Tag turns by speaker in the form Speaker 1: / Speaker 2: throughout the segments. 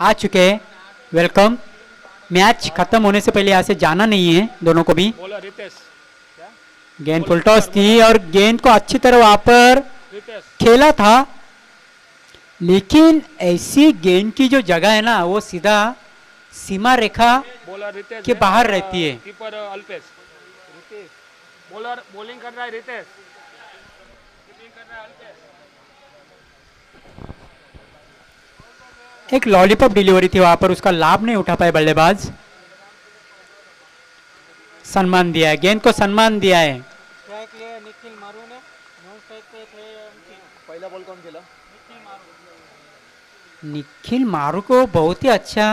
Speaker 1: आ चुके हैं। Welcome. Match खत्म होने से पहले यहाँ से जाना नहीं है दोनों को भी।
Speaker 2: बोला रितेश
Speaker 1: गेंद फुल टॉस थी और गेंद को अच्छी तरह वहां पर
Speaker 2: रितेश
Speaker 1: खेला था, लेकिन ऐसी गेंद की जो जगह है ना वो सीधा सीमा रेखा
Speaker 2: बोला रितेश
Speaker 1: के बाहर रहती है।
Speaker 2: Keeper Alpesh Ritesh bowler bowling कर रहा है रितेश कीपिंग कर रहा है अल्पेश।
Speaker 1: एक लॉलीपॉप डिलीवरी थी वहां पर, उसका लाभ नहीं उठा पाए बल्लेबाज। सम्मान दिया है, गेंद को सम्मान दिया है।
Speaker 3: स्ट्राइक लिया निखिल मारू ने, नॉन स्ट्राइक पे थे अंकित। पहला बॉल कौन खेला? निखिल मारू।
Speaker 1: निखिल मारू को बहुत ही अच्छा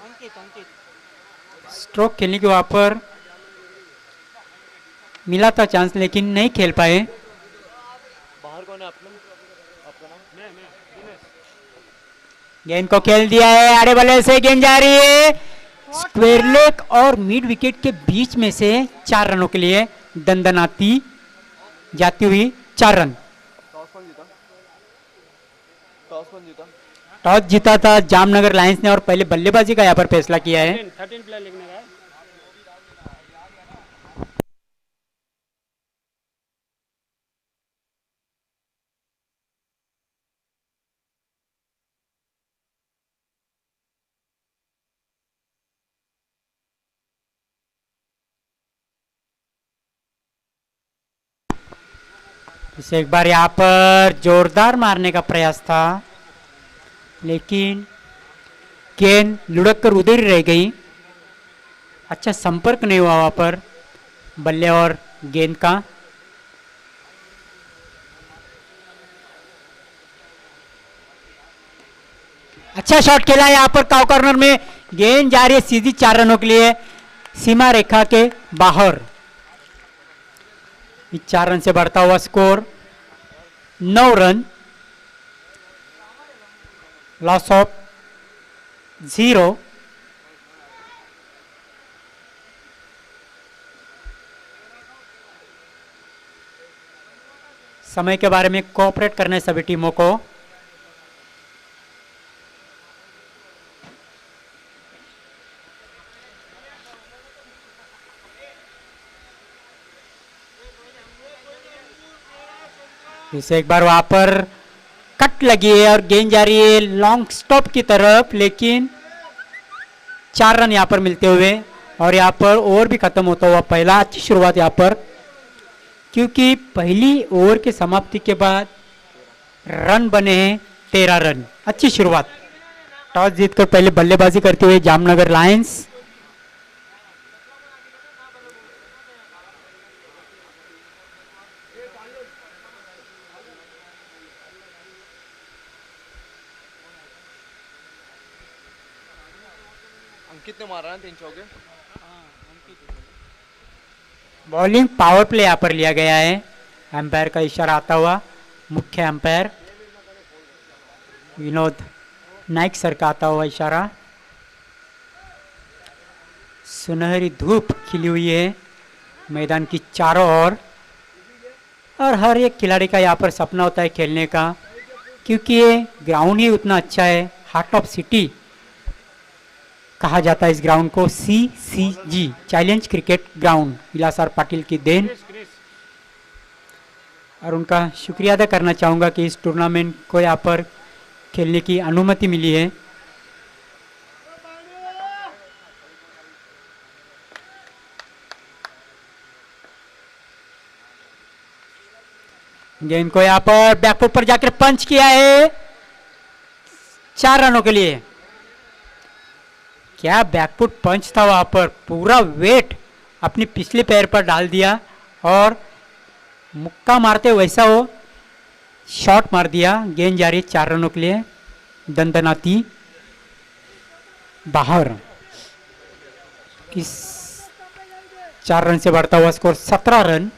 Speaker 3: अंकित अंकित
Speaker 1: स्ट्रोक खेलने के वहां पर मिला था चांस, लेकिन नहीं खेल पाए।
Speaker 3: बाहर कौन है आपका नाम?
Speaker 2: मैं दिनेश
Speaker 1: गेंद को खेल दिया है, आड़े बल्ले से गेंद जा रही है स्क्वायर लेग और मिड विकेट के बीच में से 4 रनों के लिए दंदनाती जाती हुई 4 रन।
Speaker 3: टॉस कौन जीता? टॉस कौन जीता?
Speaker 1: टॉस जीता था जामनगर लायंस ने और पहले बल्लेबाजी का यहाँ पर फैसला किया है।
Speaker 2: 13 प्लेयर लिखने का है।
Speaker 1: इसे एक बार यहाँ पर जोरदार मारने का प्रयास था, लेकिन गेंद लुढ़क कर उधर ही रह गई। अच्छा संपर्क नहीं हुआ वहां पर बल्ले और गेंद का। अच्छा शॉट खेला यहाँ पर काउ कॉर्नर में, गेंद जा रही है सीधी 4 रनों के लिए सीमा रेखा के बाहर। 4 रन से बढ़ता हुआ स्कोर 9 रन, लॉस ऑफ 0। समय के बारे में कोऑपरेट करने सभी टीमों को। इसे एक बार वहां पर कट लगी है और गेंद जा रही है लॉन्ग स्टॉप की तरफ, लेकिन 4 रन यहां पर मिलते हुए और यहां पर ओवर भी खत्म होता हुआ पहला। अच्छी शुरुआत यहां पर, क्योंकि पहली ओवर की समाप्ति के बाद रन बने हैं 13 रन। अच्छी शुरुआत। टॉस जीतकर पहले बल्लेबाजी करते हुए जामनगर लायंस।
Speaker 3: अंकित ने मारा ना 3 चौके।
Speaker 1: बॉलिंग पावर प्ले यहां पर लिया गया है, एम्पायर का इशारा आता हुआ मुख्य एम्पायर विनोद नाइक सर का आता हुआ इशारा। सुनहरी धूप खिली हुई है मैदान की चारों ओर और हर एक खिलाड़ी का यहाँ पर सपना होता है खेलने का, क्योंकि ये ग्राउंड ही उतना अच्छा है। हार्ट ऑफ सिटी कहा जाता है इस ग्राउंड को, CCG challenge cricket ground, Vilasrao Patil की देन। और उनका शुक्रिया अदा करना चाहूँगा कि इस टूर्नामेंट को यहाँ पर खेलने की अनुमति मिली है। गेंद को यहाँ पर बैकफुट पर जाकर पंच किया है 4 रनों के लिए। क्या बैकफुट पंच था वहां पर, पूरा वेट अपने पिछले पैर पर डाल दिया और मुक्का मारते वैसा वो शॉट मार दिया। गेंद जा रही है 4 रनों के लिए दंदनाती बाहर। इस 4 रन से बढ़ता हुआ स्कोर 17 रन।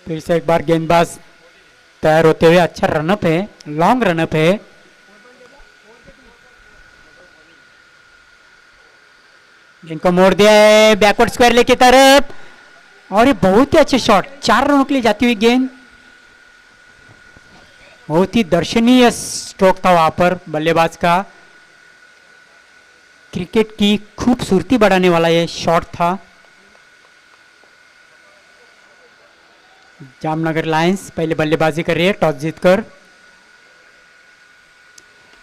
Speaker 1: फिर से एक बार गेंदबाज तैयार होते हुए, अच्छा रनअप है, लॉन्ग रनअप है। गेंद को मोड़ दिया है बैकवर्ड स्क्वायर लेग की तरफ, और ये बहुत ही अच्छे शॉट, 4 रनों के लिए जाती हुई गेंद। बहुत ही दर्शनीय स्ट्रोक था वहां पर बल्लेबाज का। क्रिकेट की खूबसूरती बढ़ाने वाला ये शॉट था। जामनगर लायंस पहले बल्लेबाजी कर रही है टॉस जीतकर।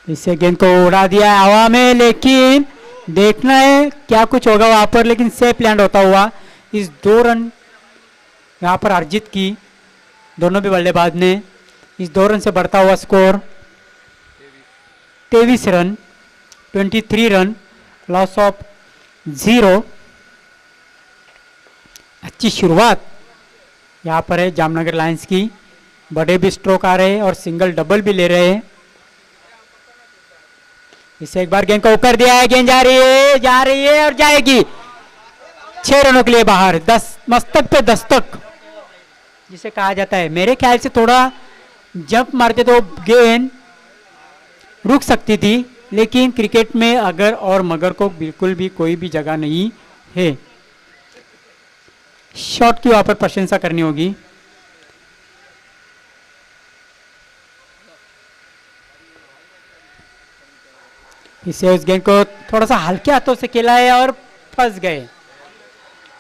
Speaker 1: इससे गेंद को उड़ा दिया है हवा में, लेकिन देखना है क्या कुछ होगा वहां पर, लेकिन सेफ लैंड होता हुआ। इस 2 रन यहां पर अर्जित की दोनों भी बल्लेबाज ने। इस 2 रन से बढ़ता हुआ score 23 run, 23 run, loss of 0। अच्छी शुरुआत यहाँ पर है जामनगर लायंस की। बड़े भी स्ट्रोक आ रहे हैं और सिंगल डबल भी ले रहे हैं। इसे एक बार गेंद को ऊपर दिया है, गेंद जा रही है और जाएगी। 6 रनों के लिए बाहर। 10 मस्तक पे दस्तक जिसे कहा जाता है। मेरे ख्याल से थोड़ा जंप मारते तो गेंद रुक सकती थी, लेकिन क्रिकेट में अगर और मगर को बिल्कुल भी कोई भी जगह नहीं है। शॉट की वहां पर प्रशंसा करनी होगी। इसे उस गेंद को थोड़ा सा हल्के हाथों से खेला है और फंस गए।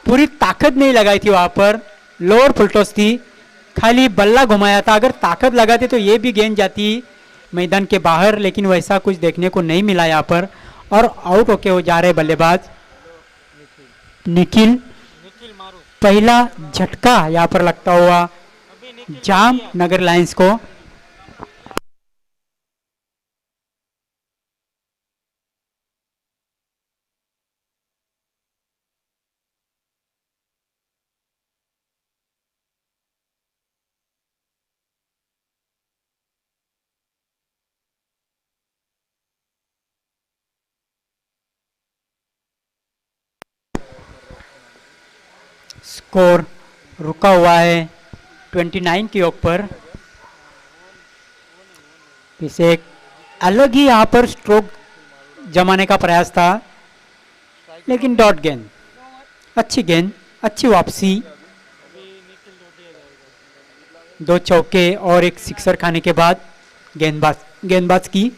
Speaker 1: पूरी ताकत नहीं लगाई थी वहां पर, लोअर फुलटॉस थी, खाली बल्ला घुमाया था। अगर ताकत लगाते तो ये भी गेंद जाती मैदान के बाहर, लेकिन वैसा कुछ देखने को नहीं मिला यहाँ पर। और आउट होके वो जा रहे बल्लेबाज निखिल। पहला झटका यहाँ पर लगता हुआ जामनगर लायंस को। स्कोर रुका हुआ है 29 के ऊपर। इसे एक अलग ही यहाँ पर स्ट्रोक जमाने का प्रयास था, लेकिन डॉट गेंद। अच्छी गेंद, अच्छी वापसी। 2 चौके और एक सिक्सर खाने के बाद गेंदबाज की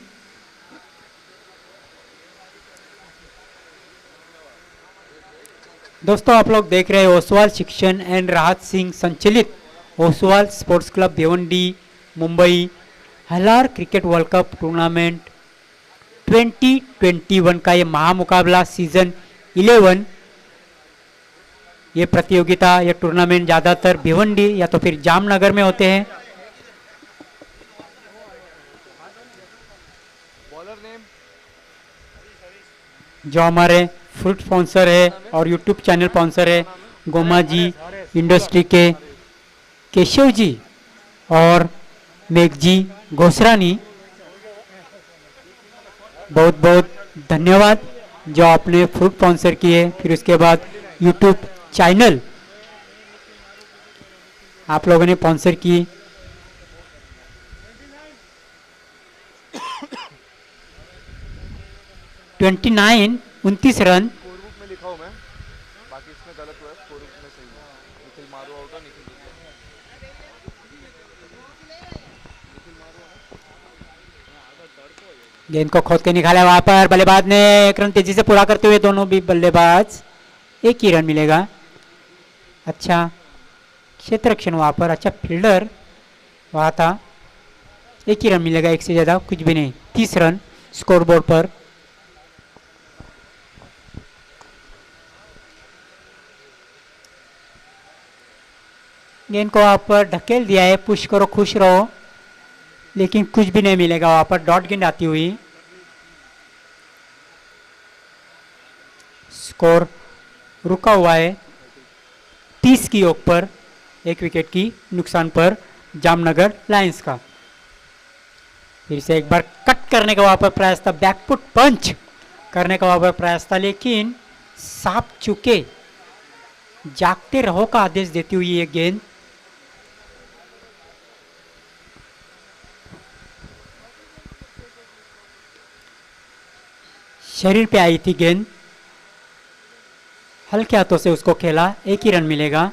Speaker 1: दोस्तों आप लोग देख रहे हैं ओसवाल शिक्षण एंड राहत सिंह संचालित Oswal sports club Bhiwandi Mumbai Halar cricket world cup tournament 2021 का ये महामुकाबला सीजन 11। ये प्रतियोगिता, ये टूर्नामेंट ज़्यादातर भिवंडी या तो फिर जामनगर में होते हैं। जो हमारे फ्रूट स्पॉन्सर है और यूट्यूब चैनल स्पॉन्सर है गोमा जी इंडस्ट्री के केशव जी और मेघ जी घोसरानी, बहुत बहुत धन्यवाद जो आपने फ्रूट स्पॉन्सर किए। फिर उसके बाद यूट्यूब चैनल आप लोगों ने स्पॉन्सर की। Twenty 29 run.
Speaker 4: स्कोर बुक में लिखा हूँ मैं, बाकी इसमें गलत हुआ है, स्कोर बुक में सही है। निखिल मारू आउट है, निखिल
Speaker 1: गेंद को खोद के निकाला वहां पर बल्लेबाज ने। 1 रन तेजी से पूरा करते हुए दोनों भी बल्लेबाज, 1 ही रन मिलेगा। अच्छा क्षेत्र रक्षण वहां पर, अच्छा फील्डर वहां था। 1 ही रन मिलेगा, 1 से ज्यादा कुछ भी नहीं। 30 रन स्कोरबोर्ड पर। गेंद को वहां पर ढकेल दिया है, पुश करो खुश रहो, लेकिन कुछ भी नहीं मिलेगा वहां पर। डॉट गेंद आती हुई। स्कोर रुका हुआ है 30 की ओर पर, 1 विकेट की नुकसान पर जामनगर लायंस का। फिर से एक बार कट करने का वहां पर प्रयास था, बैकफुट पंच करने का वहां पर प्रयास था, लेकिन साफ चुके। जागते रहो का आदेश देती हुई ये गेंद। शरीर पे आई थी गेंद। हल्के हाथों से उसको खेला, एक ही रन मिलेगा,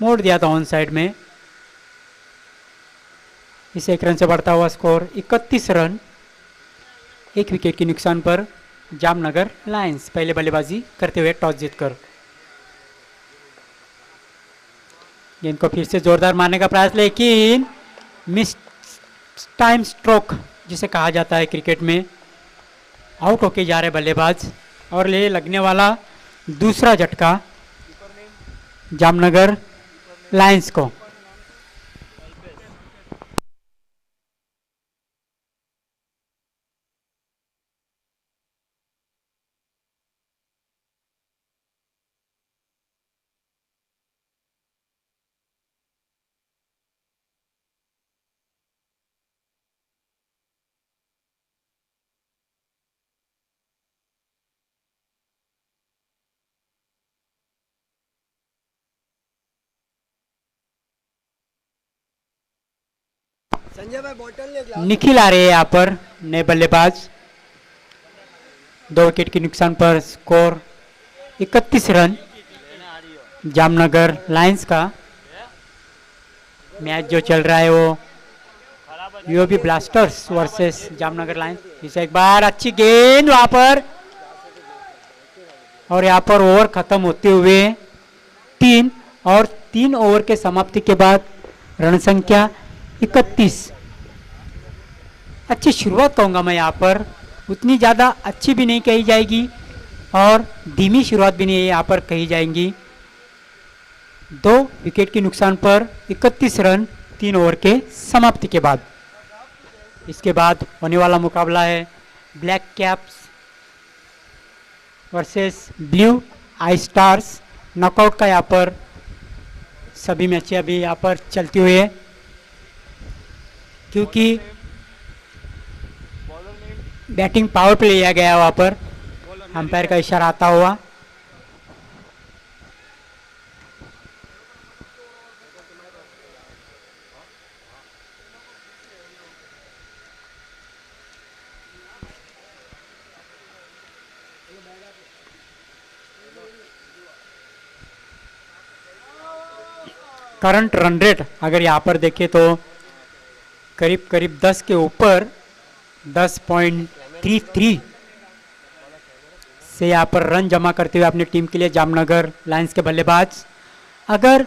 Speaker 1: मोड़ दिया था ऑन साइड में। इस एक रन से बढ़ता हुआ स्कोर 31 रन। एक विकेट के नुकसान पर जामनगर लायंस पहले बल्लेबाजी करते हुए टॉस जीतकर। गेंद को फिर से जोरदार मारने का प्रयास, लेकिन मिस टाइम स्ट्रोक जिसे कहा जाता है क्रिकेट में, आउट होके जा रहे बल्लेबाज और ले लगने वाला दूसरा झटका जामनगर लायंस को। निखिल आ रहे हैं यहाँ पर नए बल्लेबाज। 2 विकेट के नुकसान पर स्कोर 31 रन जामनगर लायंस का। मैच जो चल रहा है वो UOB blasters versus Jamnagar Lions. इसे एक बार अच्छी गेंद वहां पर, और यहाँ पर ओवर खत्म होते हुए 3 ओवर के समाप्ति के बाद रन संख्या 31। अच्छी शुरुआत कहूंगा मैं यहाँ पर, उतनी ज़्यादा अच्छी भी नहीं कही जाएगी और धीमी शुरुआत भी नहीं यहाँ पर कही जाएंगी। 2 विकेट के नुकसान पर 31 रन 3 ओवर के समाप्ति के बाद। इसके बाद होने वाला मुकाबला है ब्लैक कैप्स वर्सेस ब्लू आई स्टार्स। नॉकआउट का यहाँ पर सभी मैचें अभी यहाँ पर चलती हुई है, क्योंकि बैटिंग पावर प्ले लिया गया वहाँ पर, अंपायर का इशारा आता हुआ। करंट रन रेट अगर यहाँ पर देखें तो करीब करीब 10 के ऊपर 10.33 से यहाँ पर रन जमा करते हुए अपनी टीम के लिए जामनगर लायंस के बल्लेबाज। अगर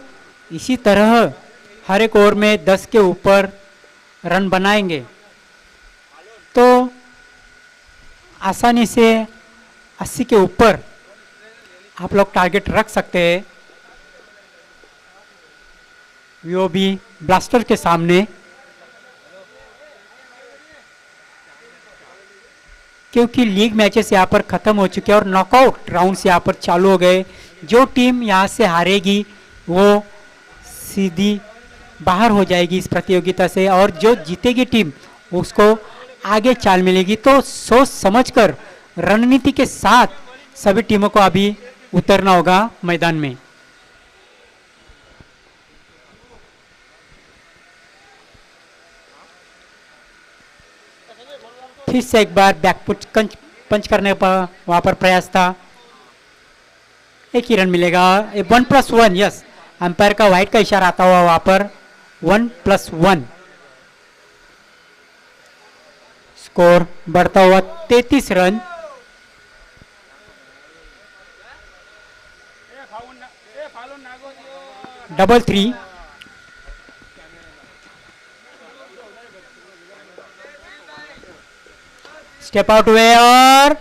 Speaker 1: इसी तरह हर एक ओवर में 10 के ऊपर रन बनाएंगे तो आसानी से 80 के ऊपर आप लोग टारगेट रख सकते हैं यूओबी ब्लास्टर के सामने, क्योंकि लीग मैचेस यहाँ पर ख़त्म हो चुके हैं और नॉकआउट राउंड्स यहाँ पर चालू हो गए। जो टीम यहाँ से हारेगी वो सीधी बाहर हो जाएगी इस प्रतियोगिता से, और जो जीतेगी टीम उसको आगे चाल मिलेगी। तो सोच समझकर रणनीति के साथ सभी टीमों को अभी उतरना होगा मैदान में। फिर से एक बार बैकफुट पंच करने पर वहां पर प्रयास था, एक ही रन मिलेगा। 1+1, यस, अंपायर का वाइड का इशारा आता हुआ वहां पर 1+1। स्कोर बढ़ता हुआ 33 रन। डबल 3। स्टेप आउट हुए और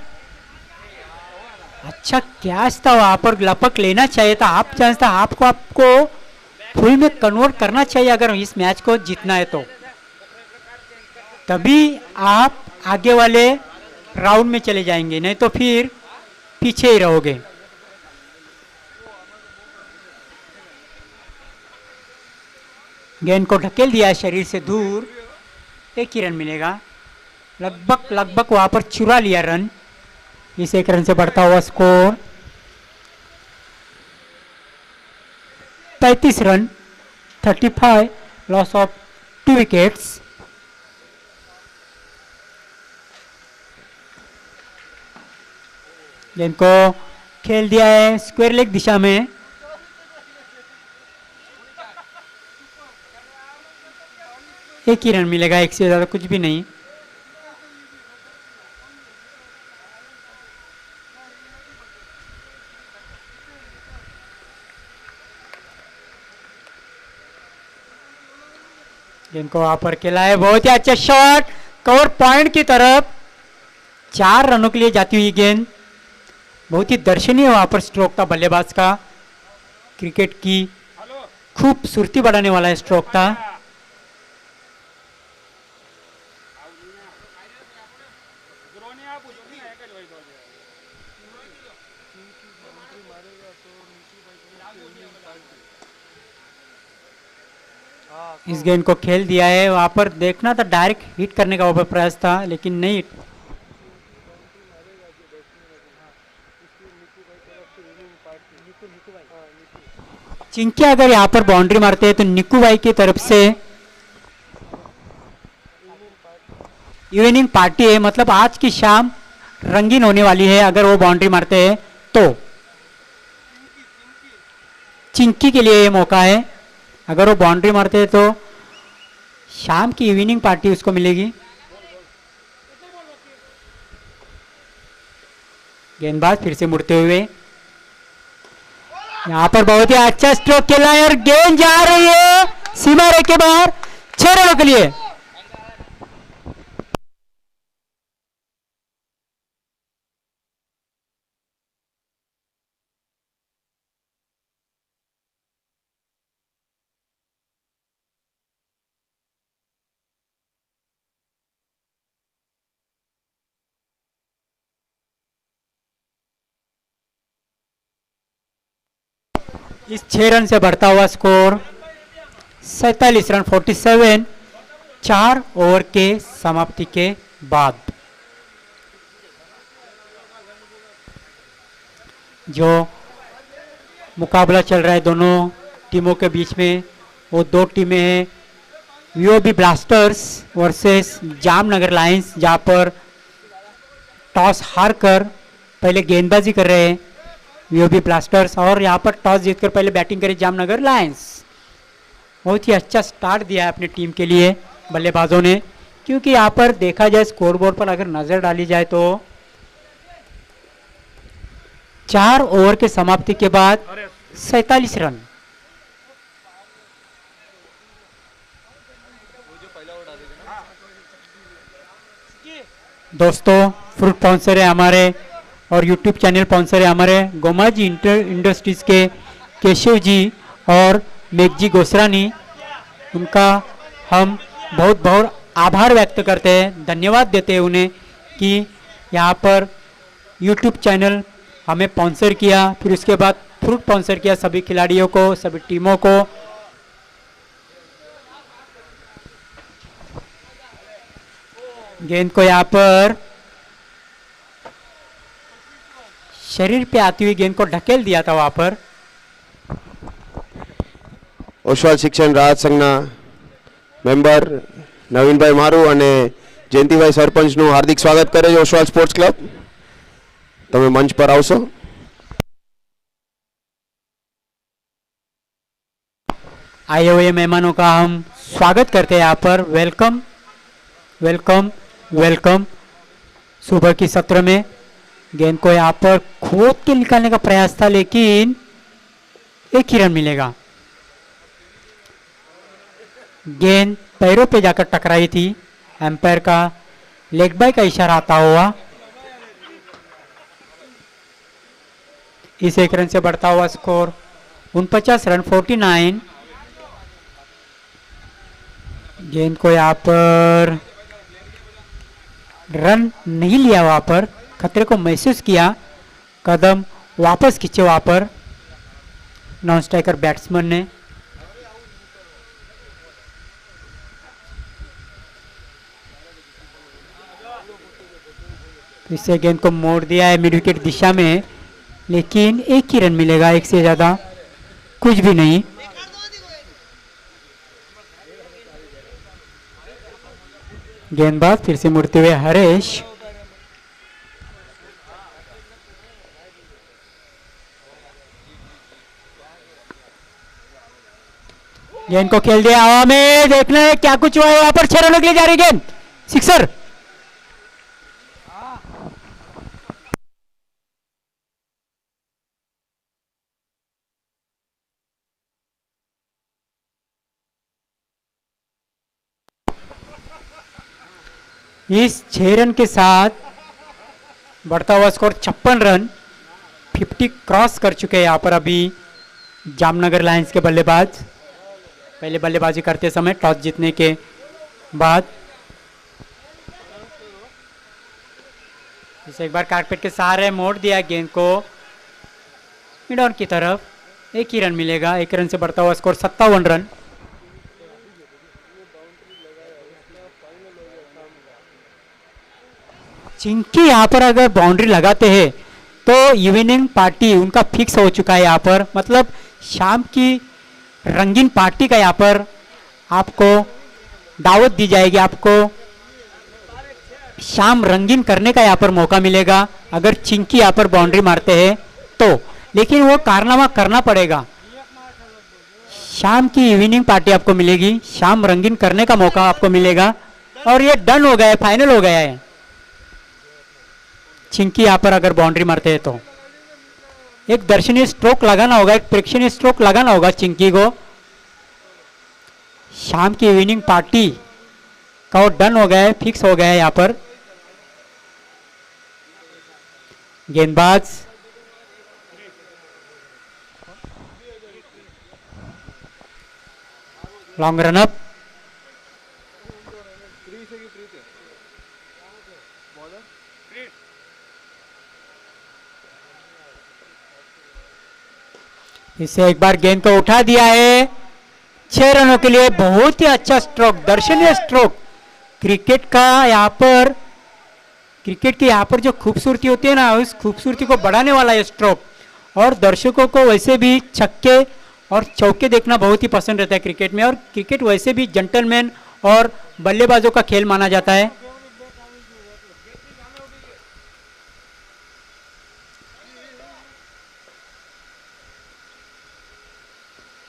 Speaker 1: अच्छा कैच था वहां पर, लपक लेना चाहिए था, हाफ चांस था, हाफ को आपको फुल में कन्वर्ट करना चाहिए अगर इस मैच को जीतना है तो, तभी आप आगे वाले राउंड में चले जाएंगे, नहीं तो फिर पीछे ही रहोगे। गेंद को ढकेल दिया शरीर से दूर, एक ही रन मिलेगा। लगभग वहां पर चुरा लिया रन। इस एक रन से बढ़ता हुआ score 35 run, 35, loss of 2 wickets. गेंद को खेल दिया है स्क्वायर लेग दिशा में। एक ही रन मिलेगा, एक से ज्यादा कुछ भी नहीं। गेंद को वहां पर खेला है, बहुत ही अच्छा शॉट, कवर पॉइंट की तरफ। 4 रनों के लिए जाती हुई गेंद, बहुत ही दर्शनीय वहां पर स्ट्रोक था बल्लेबाज का। क्रिकेट की खूबसूरती बढ़ाने वाला स्ट्रोक था। इस गेंद को खेल दिया है, वहां पर देखना था, डायरेक्ट हिट करने का वहां पर प्रयास था, लेकिन नहीं। चिंकी अगर यहाँ पर बाउंड्री मारते हैं तो निक्कू भाई की तरफ से इवनिंग पार्टी है, मतलब आज की शाम रंगीन होने वाली है। अगर वो बाउंड्री मारते हैं तो चिंकी के लिए ये मौका है। अगर वो बाउंड्री मारते हैं तो शाम की इवनिंग पार्टी उसको मिलेगी। गेंदबाज फिर से मुड़ते हुए, यहां पर बहुत ही अच्छा स्ट्रोक खेला है और गेंद जा रही है सीमा रेखा के बाहर, 6 रनों के लिए। इस 6 रन से बढ़ता हुआ स्कोर 47 रन 47, 4 ओवर के समाप्ति के बाद। जो मुकाबला चल रहा है दोनों टीमों के बीच में, वो 2 टीमें हैं, वीओबी ब्लास्टर्स वर्सेस जामनगर लायंस, जहां पर टॉस हारकर पहले गेंदबाजी कर रहे हैं वीओबी ब्लास्टर्स, और यहाँ पर टॉस जीतकर पहले बैटिंग करे जामनगर लायंस। बहुत ही अच्छा स्टार्ट दिया है अपनी टीम के लिए बल्लेबाजों ने, क्योंकि यहाँ पर देखा जाए स्कोरबोर्ड पर अगर नजर डाली जाए तो 4 ओवर के समाप्ति के बाद 47 रन। दोस्तों, फ्रूट स्पॉन्सर है हमारे और यूट्यूब चैनल स्पॉन्सर है हमारे गोमाजी इंडस्ट्रीज के केशव जी और मेघजी गोसरानी। उनका हम बहुत बहुत आभार व्यक्त करते हैं, धन्यवाद देते हैं उन्हें कि यहाँ पर यूट्यूब चैनल हमें स्पॉन्सर किया, फिर उसके बाद फ्रूट स्पॉन्सर किया सभी खिलाड़ियों को, सभी टीमों को। गेंद को यहाँ पर शरीर पे आती हुई गेंद को ढकेल दिया था वहां पर।
Speaker 5: ઓશવાલ શિક્ષણ રાહત સંઘના મેમ્બર નવીનભાઈ મારું અને જયંતિભાઈ સરપંચનું હાર્દિક સ્વાગત કરે છે ઓશવાલ સ્પોર્ટ્સ ક્લબ। તમે મંચ પર આવશો।
Speaker 1: आए हुए मेहमानों का हम स्वागत करते हैं यहाँ पर। Welcome welcome welcome. सुबह की सत्र में गेंद को यहाँ पर खोद के निकालने का प्रयास था, लेकिन 1 ही रन मिलेगा। गेंद पैरों पे जाकर टकराई थी, एम्पायर का लेग बाय का इशारा आता हुआ। इस 1 रन से बढ़ता हुआ स्कोर 49 रन 49। गेंद को यहाँ पर रन नहीं लिया, वहां पर खतरे को महसूस किया, कदम वापस खींचे वहां पर नॉन स्ट्राइकर बैट्समैन ने। इससे गेंद को मोड़ दिया है मिड विकेट दिशा में, लेकिन 1 ही रन मिलेगा, 1 से ज्यादा कुछ भी नहीं। गेंदबाज फिर से मुड़ते हुए हरेश। गेंद को खेल दिया हवा में, देखना है क्या कुछ हुआ है यहाँ पर। 6 रनों के लिए जा रही गेंद, सिक्सर। इस 6 रन के साथ बढ़ता हुआ स्कोर 56 रन, 50 क्रॉस कर चुके हैं यहाँ पर अभी जामनगर लायंस के बल्लेबाज। पहले बल्लेबाजी करते समय टॉस जीतने के बाद इसे एक बार कारपेट के सहारे मोड़ दिया गेंद को मिड ऑन की तरफ। 1 ही रन मिलेगा, 1 रन से बढ़ता हुआ स्कोर 57 रन। चिंकी यहाँ पर अगर बाउंड्री लगाते हैं तो इवनिंग पार्टी उनका फिक्स हो चुका है यहाँ पर, मतलब शाम की रंगीन पार्टी का यहाँ पर आपको दावत दी जाएगी, आपको शाम रंगीन करने का यहाँ पर मौका मिलेगा अगर चिंकी यहाँ पर बाउंड्री मारते हैं तो। लेकिन वो कारनामा करना पड़ेगा, शाम की इवनिंग पार्टी आपको मिलेगी, शाम रंगीन करने का मौका आपको मिलेगा। और ये डन हो गया है, फाइनल हो गया है। चिंकी यहाँ पर अगर बाउंड्री मारते हैं तो एक दर्शनीय स्ट्रोक लगाना होगा, एक प्रेक्षणीय स्ट्रोक लगाना होगा चिंकी को। शाम की इवनिंग पार्टी का वो डन हो गया है, फिक्स हो गया है यहाँ पर। गेंदबाज लॉन्ग रन अप, इसे एक बार गेंद को उठा दिया है। 6 रनों के लिए बहुत ही अच्छा स्ट्रोक, दर्शनीय स्ट्रोक। क्रिकेट का यहाँ पर, क्रिकेट की यहाँ पर जो खूबसूरती होती है ना, उस खूबसूरती को बढ़ाने वाला ये स्ट्रोक। और दर्शकों को वैसे भी छक्के और चौके देखना बहुत ही पसंद रहता है क्रिकेट में, और क्रिकेट वैसे भी जेंटलमैन और बल्लेबाजों का खेल माना जाता है।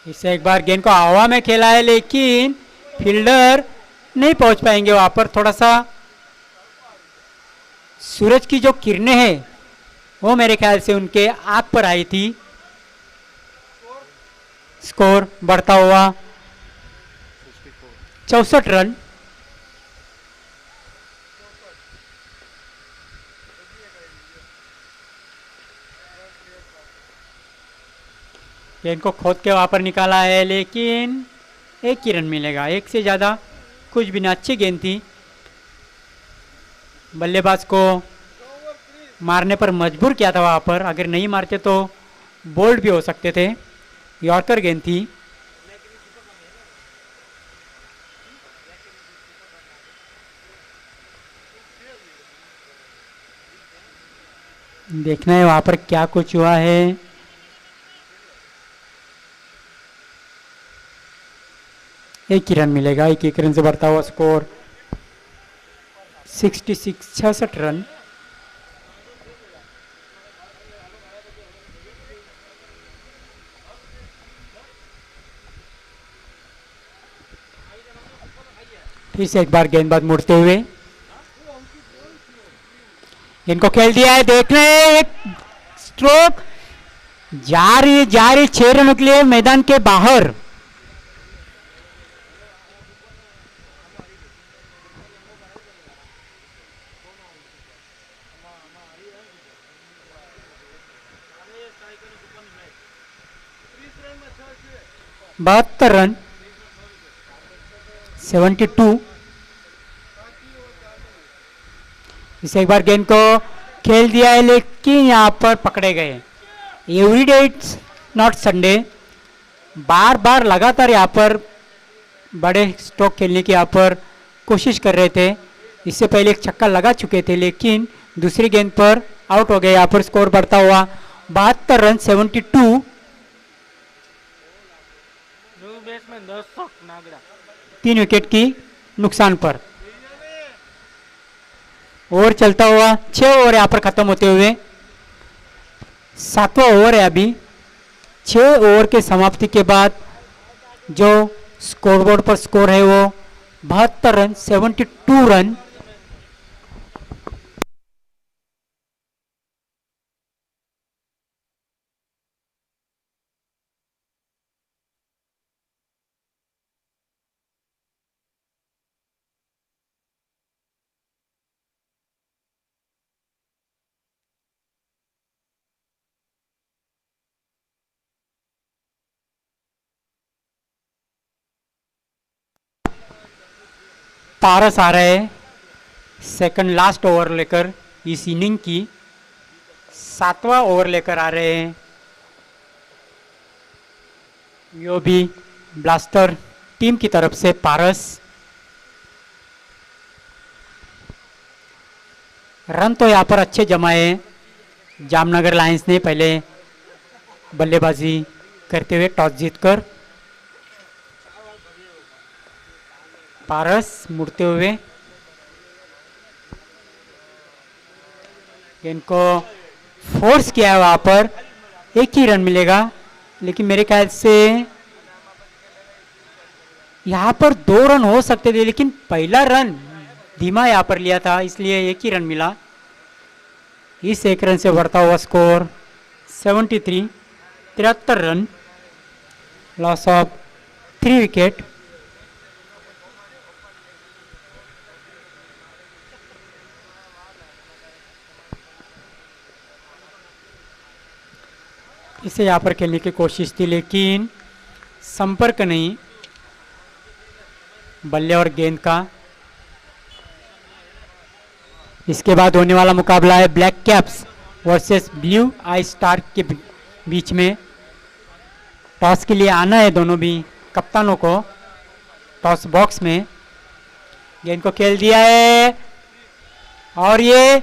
Speaker 1: इसे एक बार गेंद को हवा में खेला है लेकिन फील्डर नहीं पहुंच पाएंगे वहां पर। थोड़ा सा सूरज की जो किरणें हैं वो मेरे ख्याल से उनके आंख पर आई थी। स्कोर बढ़ता हुआ 64 रन। गेंद को खोद के वहां पर निकाला है लेकिन 1 ही रन मिलेगा, 1 से ज़्यादा कुछ भी ना। अच्छी गेंद थी, बल्लेबाज को मारने पर मजबूर किया था वहां पर। अगर नहीं मारते तो बोल्ड भी हो सकते थे। यॉर्कर गेंद थी। देखना है वहां पर क्या कुछ हुआ है। एक ही रन मिलेगा, एक रन से बढ़ता हुआ स्कोर 66 रन। फिर से एक बार गेंदबाज मुड़ते हुए इनको खेल दिया है। देख रहे हैं एक स्ट्रोक जा रही 6 रनों के लिए मैदान के बाहर। बहत्तर रन, 72। इसे एक बार गेंद को खेल दिया है लेकिन यहाँ पर पकड़े गए। एवरीडे इट्स नॉट संडे, बार बार लगातार यहाँ पर बड़े स्ट्रोक खेलने की यहाँ पर कोशिश कर रहे थे। इससे पहले एक छक्का लगा चुके थे लेकिन दूसरी गेंद पर आउट हो गए। यहाँ पर स्कोर बढ़ता हुआ 72 रन, 72। 3 विकेट की नुकसान पर। ओवर चलता हुआ 6 ओवर यहाँ पर खत्म होते हुए 7वां ओवर है अभी। 6 ओवर के समाप्ति के बाद जो स्कोरबोर्ड पर स्कोर है वो 72 रन, 72 रन। पारस आ रहे हैं सेकंड लास्ट ओवर लेकर, इस इनिंग की 7वां ओवर लेकर आ रहे हैं। यो भी ब्लास्टर टीम की तरफ से पारस। रन तो यहाँ पर अच्छे जमाए हैं जामनगर लायंस ने पहले बल्लेबाजी करते हुए टॉस जीतकर। पारस मुड़ते हुए गेंद को फोर्स किया है, वहां पर एक ही रन मिलेगा, लेकिन मेरे ख्याल से यहां पर 2 रन हो सकते थे, लेकिन पहला रन धीमा यहां पर लिया था, इसलिए एक ही रन मिला। इस एक रन से बढ़ता हुआ score 73, 73 run, loss of 3 wicket. इसे यहाँ पर खेलने की कोशिश थी, लेकिन संपर्क नहीं बल्ले और गेंद का। इसके बाद होने वाला मुकाबला है ब्लैक कैप्स वर्सेस ब्लू आई स्टार के बीच में। टॉस के लिए आना है दोनों भी कप्तानों को टॉस बॉक्स में। गेंद को खेल दिया है और ये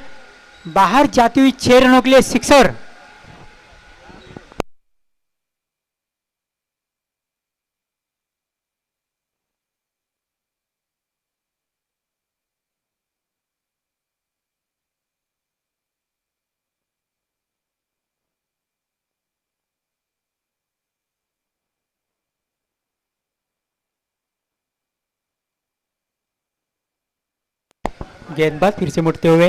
Speaker 1: बाहर जाती हुई 6 रनों के लिए सिक्सर। गेंदबाज फिर से मुड़ते हुए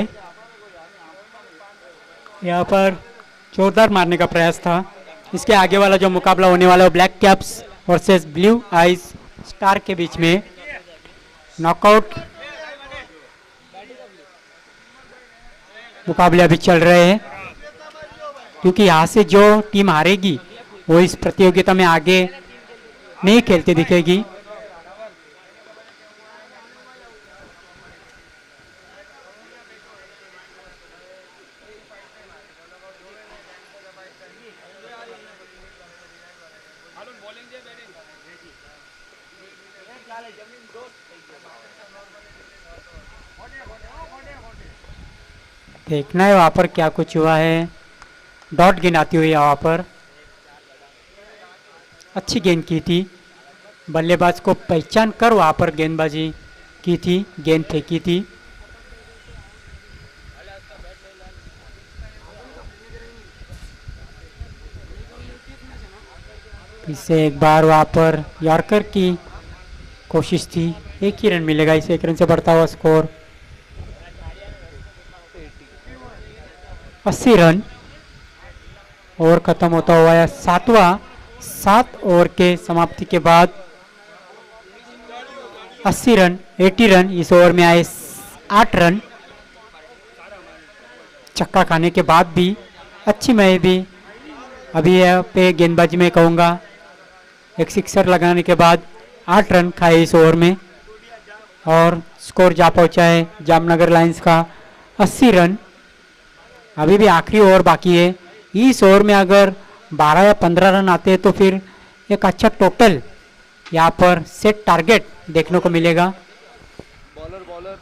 Speaker 1: यहाँ पर जोरदार मारने का प्रयास था। इसके आगे वाला जो मुकाबला होने वाला है black caps versus blue eyes star के बीच में नॉकआउट मुकाबले अभी चल रहे हैं, क्योंकि यहाँ से जो टीम हारेगी वो इस प्रतियोगिता में आगे नहीं खेलते दिखेगी। देखना है वहां पर क्या कुछ हुआ है। डॉट गेंद आती हुई वहां पर अच्छी गेंद की थी, बल्लेबाज को पहचान कर वहां पर गेंदबाजी की थी, गेंद फेंकी थी। इससे एक बार वहां पर यॉर्कर की कोशिश थी, एक ही रन मिलेगा। इसे एक रन से बढ़ता हुआ स्कोर 80 रन। ओवर खत्म होता हुआ है 7 ओवर के समाप्ति के बाद 80 रन, 80 रन। इस ओवर में आए 8 रन। चक्का खाने के बाद भी अच्छी मैं भी अभी पे गेंदबाजी में कहूँगा, एक सिक्सर लगाने के बाद 8 रन खाए इस ओवर में और स्कोर जा पहुंचा है जामनगर लायंस का 80 रन। अभी भी आखिरी ओवर बाकी है। इस ओवर में अगर 12 या 15 रन आते हैं तो फिर एक अच्छा टोटल यहाँ पर सेट टारगेट देखने को मिलेगा।
Speaker 4: बॉलर बॉलर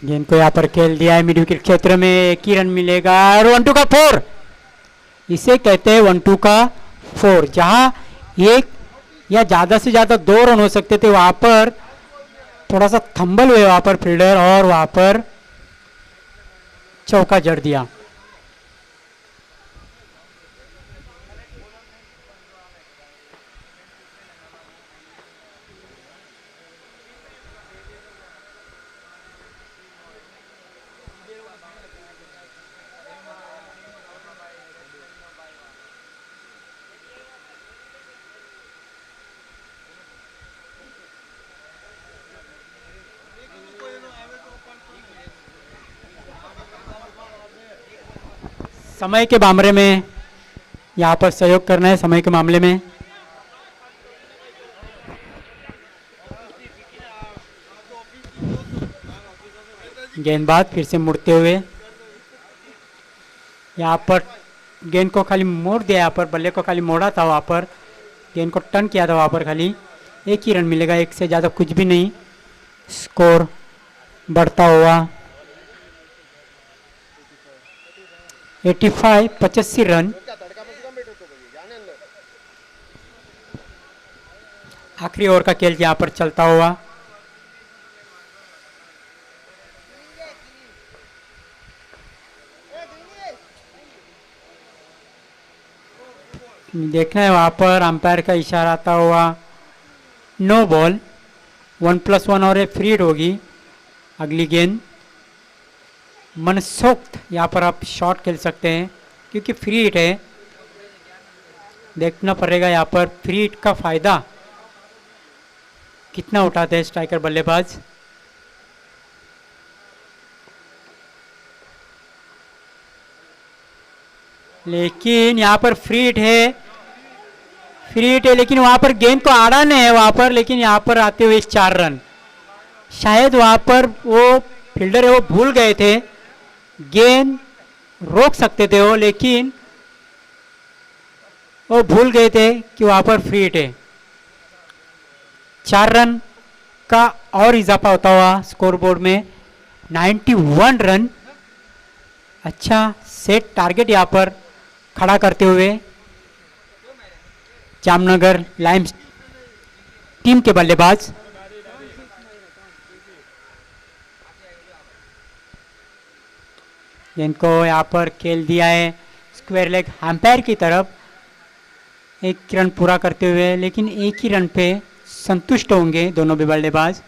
Speaker 1: गेंद को यहाँ पर खेल दिया है मिड विकेट क्षेत्र में, एक ही रन मिलेगा और 1-2 का 4। इसे कहते हैं 1-2 का 4, जहां एक या ज़्यादा से ज़्यादा 2 रन हो सकते थे, वहाँ पर थोड़ा सा थंबल हुए वहाँ पर फील्डर और वहाँ पर चौका जड़ दिया। समय के मामले में यहाँ पर सहयोग करना है, समय के मामले में। गेंदबाज फिर से मुड़ते हुए यहाँ पर गेंद को खाली मोड़ दिया, यहाँ पर बल्ले को खाली मोड़ा था, वहाँ पर गेंद को टर्न किया था, वहाँ पर खाली 1 ही रन मिलेगा, 1 से ज़्यादा कुछ भी नहीं। स्कोर बढ़ता हुआ 85, 85 रन। आखिरी ओवर का खेल यहाँ पर चलता हुआ। देखना है वहाँ पर अंपायर का इशारा आता हुआ, नो बॉल, 1+1 और एक फ्री हिट होगी। अगली गेंद मनसोक्त, यहाँ पर आप शॉट खेल सकते हैं क्योंकि फ्री हिट है। देखना पड़ेगा यहाँ पर फ्री हिट का फायदा कितना उठाते हैं स्ट्राइकर बल्लेबाज। लेकिन यहाँ पर फ्री हिट है, फ्री हिट है, लेकिन वहाँ पर गेंद को आड़ा नहीं है वहाँ पर, लेकिन यहाँ पर आते हुए 4 रन। शायद वहाँ पर वो फील्डर है वो भूल गए थे, गेंद रोक सकते थे वो, लेकिन वो भूल गए थे कि वहाँ पर फ्री हिट है। 4 रन का और इजाफा होता हुआ स्कोरबोर्ड में 91 रन। अच्छा सेट टारगेट यहाँ पर खड़ा करते हुए जामनगर लाइम्स टीम के बल्लेबाज। इनको यहाँ पर खेल दिया है स्क्वायर लेग अंपायर की तरफ, 1 रन पूरा करते हुए, लेकिन 1 ही रन पे संतुष्ट होंगे दोनों भी बल्लेबाज।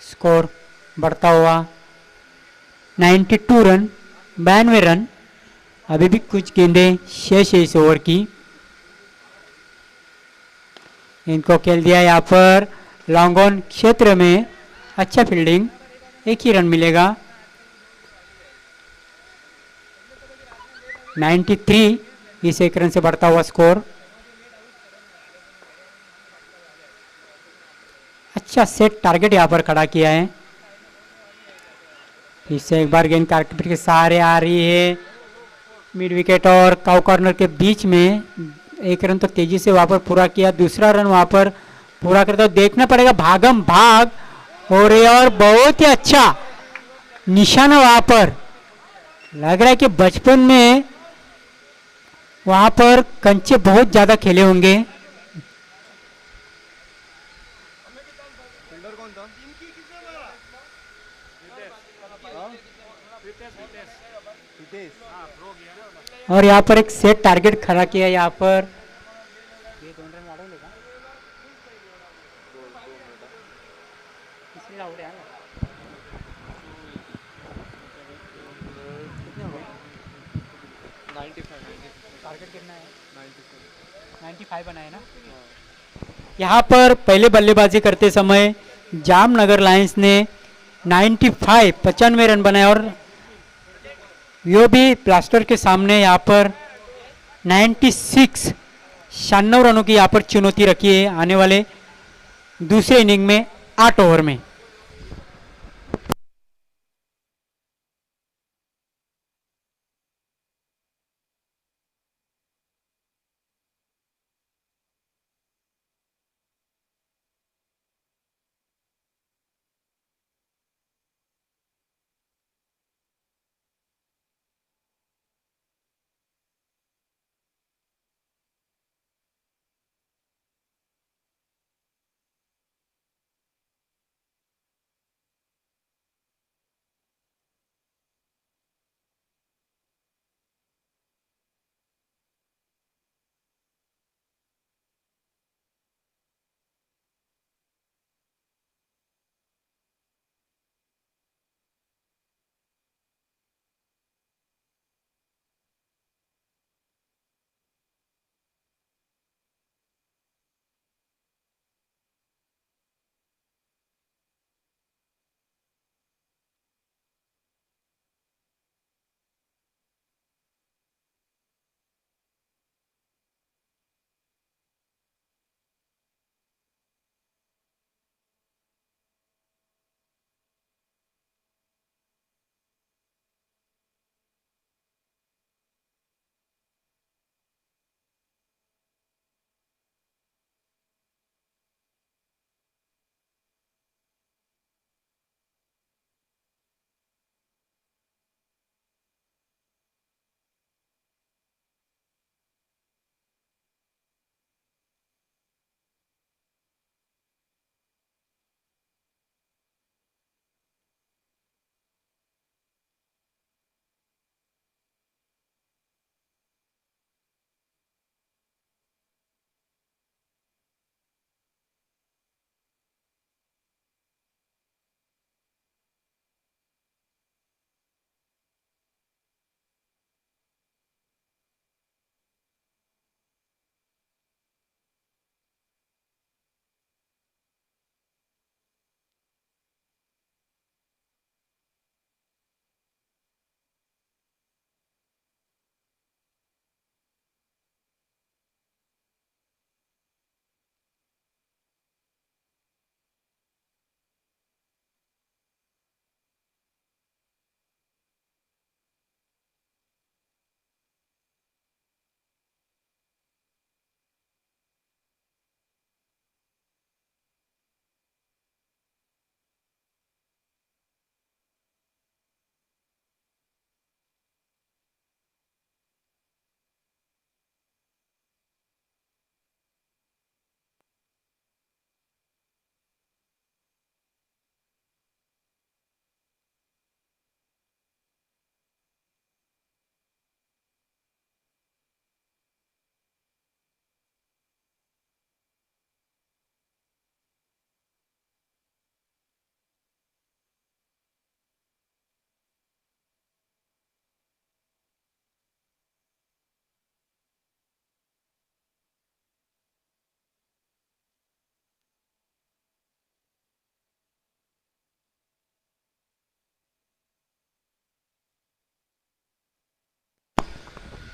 Speaker 1: स्कोर बढ़ता हुआ 92 रन, 92 रन। अभी भी कुछ गेंदें शेष है इस ओवर की। इनको खेल दिया यहाँ पर लॉन्ग ऑन क्षेत्र में, अच्छा फील्डिंग, 1 ही रन मिलेगा। 93, इस 1 रन से बढ़ता हुआ स्कोर। अच्छा सेट टारगेट यहाँ पर खड़ा किया है। फिर से एक बार गेंद कारपेट के सहारे आ रही है, मिड विकेट और काउ कॉर्नर के बीच में। 1 रन तो तेजी से वहाँ पर पूरा किया, दूसरा रन वहाँ पर पूरा करता हुआ देखना पड़ेगा, भागम भाग हो रही है और बहुत ही अच्छा निशाना वहाँ पर लग रहा है कि बचपन में वहाँ पर कंचे बहुत ज़्यादा खेले होंगे। और यहाँ पर एक सेट टारगेट खड़ा किया यहाँ पर। ये 2 रन वाढवले का इसलिए आवडे आहे ना।
Speaker 4: 95
Speaker 1: टारगेट कितना है?
Speaker 4: 95
Speaker 1: 95 बनाए ना। यहाँ पर पहले बल्लेबाजी करते समय जामनगर लायंस ने 95 95 रन बनाए और यो भी प्लास्टर के सामने यहाँ पर 96 96 रनों की यहाँ पर चुनौती रखी है आने वाले दूसरे इनिंग में 8 ओवर में।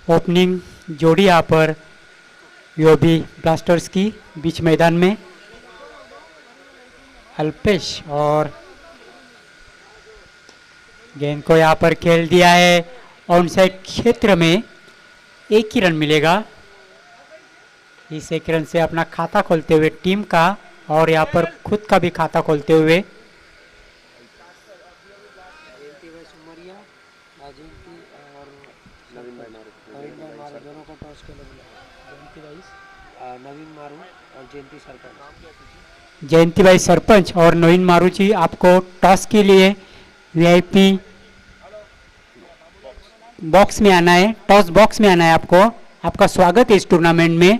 Speaker 1: ओपनिंग जोड़ी यहाँ पर यूबी ब्लास्टर्स की बीच मैदान में अल्पेश और गेंद को यहाँ पर खेल दिया है ऑन साइड क्षेत्र में। एक ही रन मिलेगा। इस एक रन से अपना खाता खोलते हुए टीम का और यहाँ पर खुद का भी खाता खोलते हुए
Speaker 3: जयंती भाई सुमरिया, राजेंद्र और नवीन भाई मारू दोनों को टॉस के लिए जयंती भाई, नवीन मारू और जयंती सरपंच।
Speaker 1: जयंती भाई सरपंच और नवीन मारू जी आपको टॉस के लिए वीआईपी बॉक्स में आना है, टॉस बॉक्स में आना है आपको। आपका स्वागत है इस टूर्नामेंट में।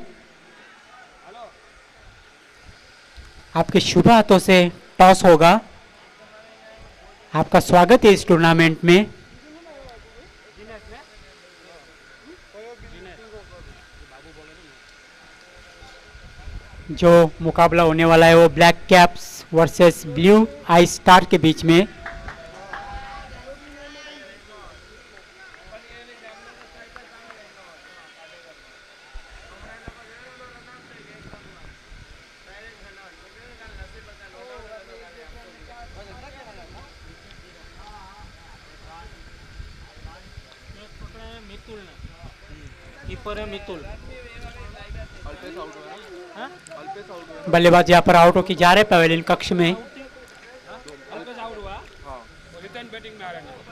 Speaker 1: आपके शुभ हाथों से टॉस होगा। आपका स्वागत है इस टूर्नामेंट में। जो मुकाबला होने वाला है वो ब्लैक कैप्स वर्सेस ब्लू आई स्टार के बीच में।
Speaker 3: मितुल ने कीपर है मितुल।
Speaker 4: अल्पेश आउट हुआ है।
Speaker 3: हाँ?
Speaker 4: अल्पेश आउट हुआ है।
Speaker 1: बल्लेबाज यहाँ पर आउट होकर जा रहे पवेलियन कक्ष में।
Speaker 2: अल्पेश आउट हुआ।
Speaker 4: हाँ
Speaker 2: रिटर्न बैटिंग में आ रहे हैं।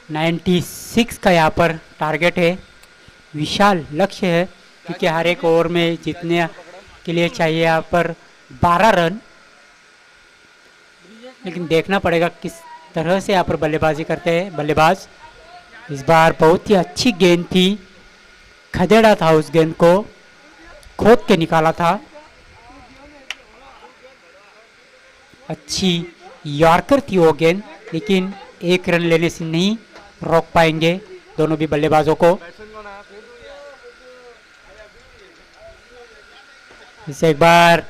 Speaker 1: नाइन्टी 96 का यहाँ पर टारगेट है, विशाल लक्ष्य है क्योंकि हर एक ओवर में जीतने के लिए चाहिए यहाँ पर 12 रन। लेकिन देखना पड़ेगा किस तरह से यहाँ पर बल्लेबाजी करते हैं बल्लेबाज। इस बार बहुत ही अच्छी गेंद थी, खदेड़ा था उस गेंद को, खोद के निकाला था। अच्छी यॉर्कर थी वो गेंद, लेकिन एक रन लेने से नहीं रोक पाएंगे दोनों भी बल्लेबाजों को।
Speaker 4: बैट्समैन कौन आया फिर?
Speaker 1: इसे एक बार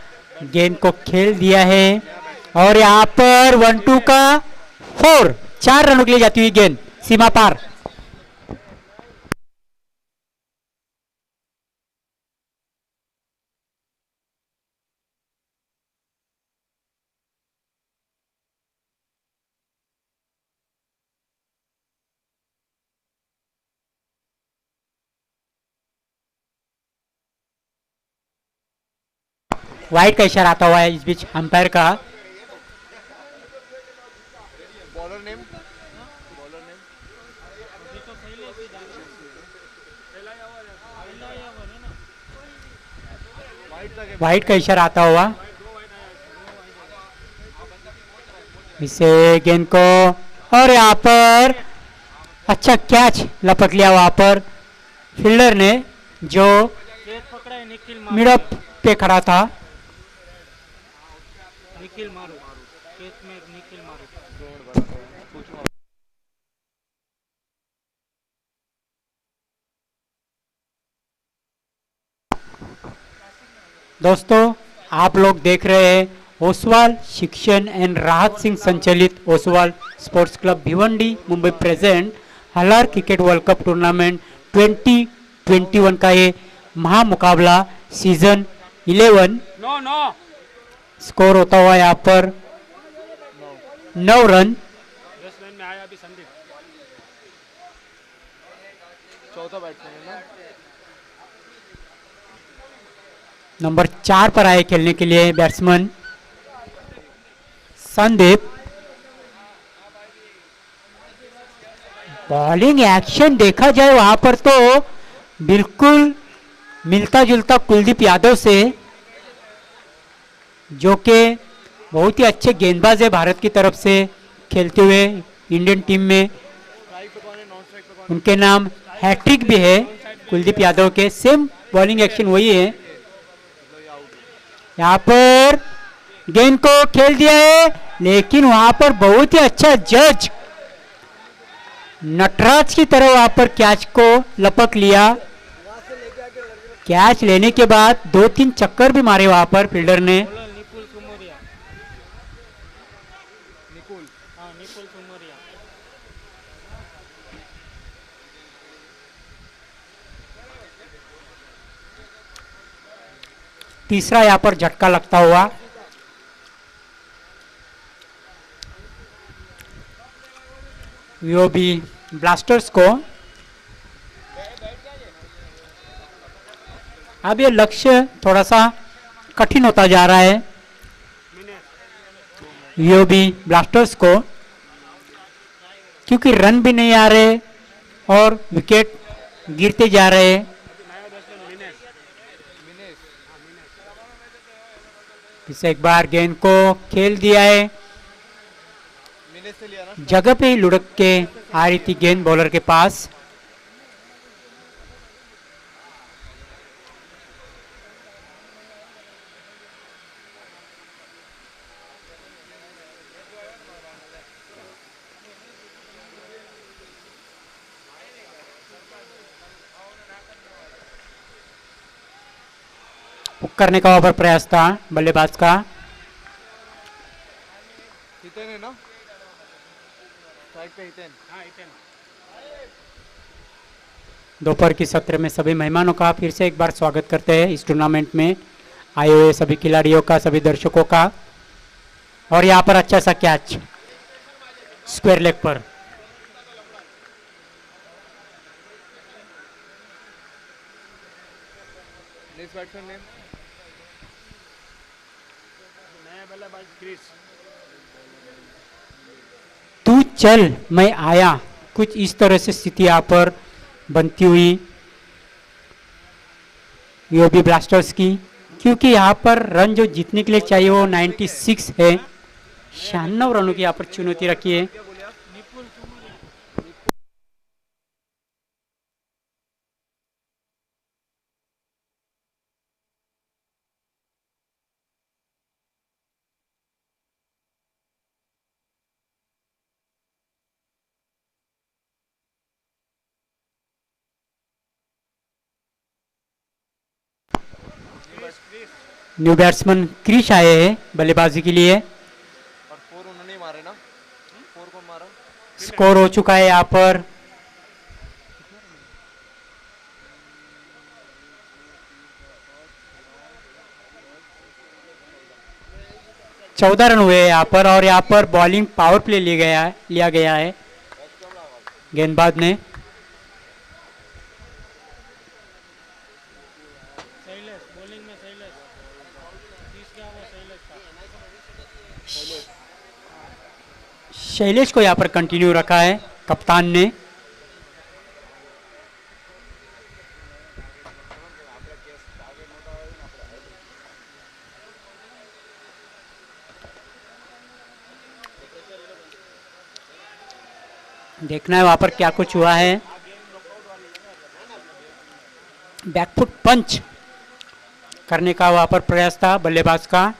Speaker 1: गेंद को खेल दिया है और यहाँ पर 1-2 का 4 4 रनों के लिए जाती हुई गेंद सीमा पार। वाइड का इशारा आता हुआ है इस बीच अंपायर का।
Speaker 4: Bowler name? Bowler name?
Speaker 1: Wide का इशारा आता हुआ। इसे गेंद को और यहाँ पर अच्छा कैच लपक लिया वहां पर फील्डर ने जो
Speaker 3: कैच पकड़ा है निखिल मारू।
Speaker 1: मिडअप पे खड़ा था।
Speaker 3: निखिल मारू कैच में निखिल मारू।
Speaker 1: दोस्तों आप लोग देख रहे हैं ओसवाल शिक्षण एंड राहत सिंह संचालित Oswal sports club Bhiwandi Mumbai present Halar cricket world cup tournament 2021 का ये महामुकाबला सीजन 11।
Speaker 2: नो नो
Speaker 1: स्कोर होता हुआ यहाँ पर 9 रन।
Speaker 2: बैट्समैन में आया अभी संदीप।
Speaker 4: चौथा बैट्समैन है ना?
Speaker 1: नंबर 4 पर आए खेलने के लिए बैट्समैन संदीप। बॉलिंग एक्शन देखा जाए वहां पर तो बिल्कुल मिलता जुलता कुलदीप यादव से, जो कि बहुत ही अच्छे गेंदबाज है भारत की तरफ से खेलते हुए इंडियन टीम में।
Speaker 4: स्ट्राइक पे कौन है? नॉन स्ट्राइक पे कौन
Speaker 1: उनके नाम हैट्रिक भी है कुलदीप यादव के। सेम बॉलिंग एक्शन वही है। यहाँ पर गेंद को खेल दिया है, लेकिन वहां पर बहुत ही अच्छा जज नटराज की तरह वहां पर कैच को लपक लिया। कैच लेने के बाद 2-3 चक्कर भी मारे वहां पर फील्डर ने।
Speaker 2: Bowler nipple Sumaria.
Speaker 4: निकुल
Speaker 2: हाँ, निपुल सुमरिया।
Speaker 1: तीसरा यहाँ पर झटका लगता हुआ। वीओबी ब्लास्टर्स को अब ये लक्ष्य थोड़ा सा कठिन होता जा रहा है वीओबी ब्लास्टर्स को, क्योंकि रन भी नहीं आ रहे और विकेट गिरते जा रहे हैं। इसे एक बार गेंद को खेल दिया है,
Speaker 4: मिनेज से लिया ना।
Speaker 1: जगह पे ही लुढ़क के आ रही थी गेंद बॉलर के पास। हुक करने का ओवर प्रयास था बल्लेबाज का।
Speaker 4: हितेन है ना, स्ट्राइक पे हितेन।
Speaker 2: हाँ, इतने
Speaker 1: दोपहर की सत्र में सभी मेहमानों का फिर से एक बार स्वागत करते हैं इस टूर्नामेंट में आए हुए सभी खिलाड़ियों का, सभी दर्शकों का। और यहाँ पर अच्छा सा कैच स्क्वायर लेग पर।
Speaker 4: नेक्स्ट बैट्समैन नेम
Speaker 2: नया बल्लेबाज क्रिस।
Speaker 1: तू चल मैं आया, कुछ इस तरह से स्थिति यहाँ पर बनती हुई वीओबी ब्लास्टर्स की, क्योंकि यहाँ पर रन जो जीतने के लिए चाहिए वो 96 है। 96 रनों की यहाँ पर चुनौती रखी है। न्यू बैट्समैन क्रिश आए हैं बल्लेबाजी के लिए।
Speaker 4: और 4 उन्होंने ही मारे ना। 4 कौन मारा?
Speaker 1: स्कोर हो चुका है यहाँ पर 14 रन हुए यहाँ पर। और यहाँ पर बॉलिंग पावर प्ले लिया गया है गेंदबाज ने।
Speaker 2: शैलेश बॉलिंग में, शैलेश तीसरा वो शैलेश था।
Speaker 1: शैलेश को यहाँ पर कंटिन्यू रखा है कप्तान ने। देखना है वहां पर क्या कुछ हुआ है। बैकफुट पंच करने का वहां पर प्रयास था बल्लेबाज का,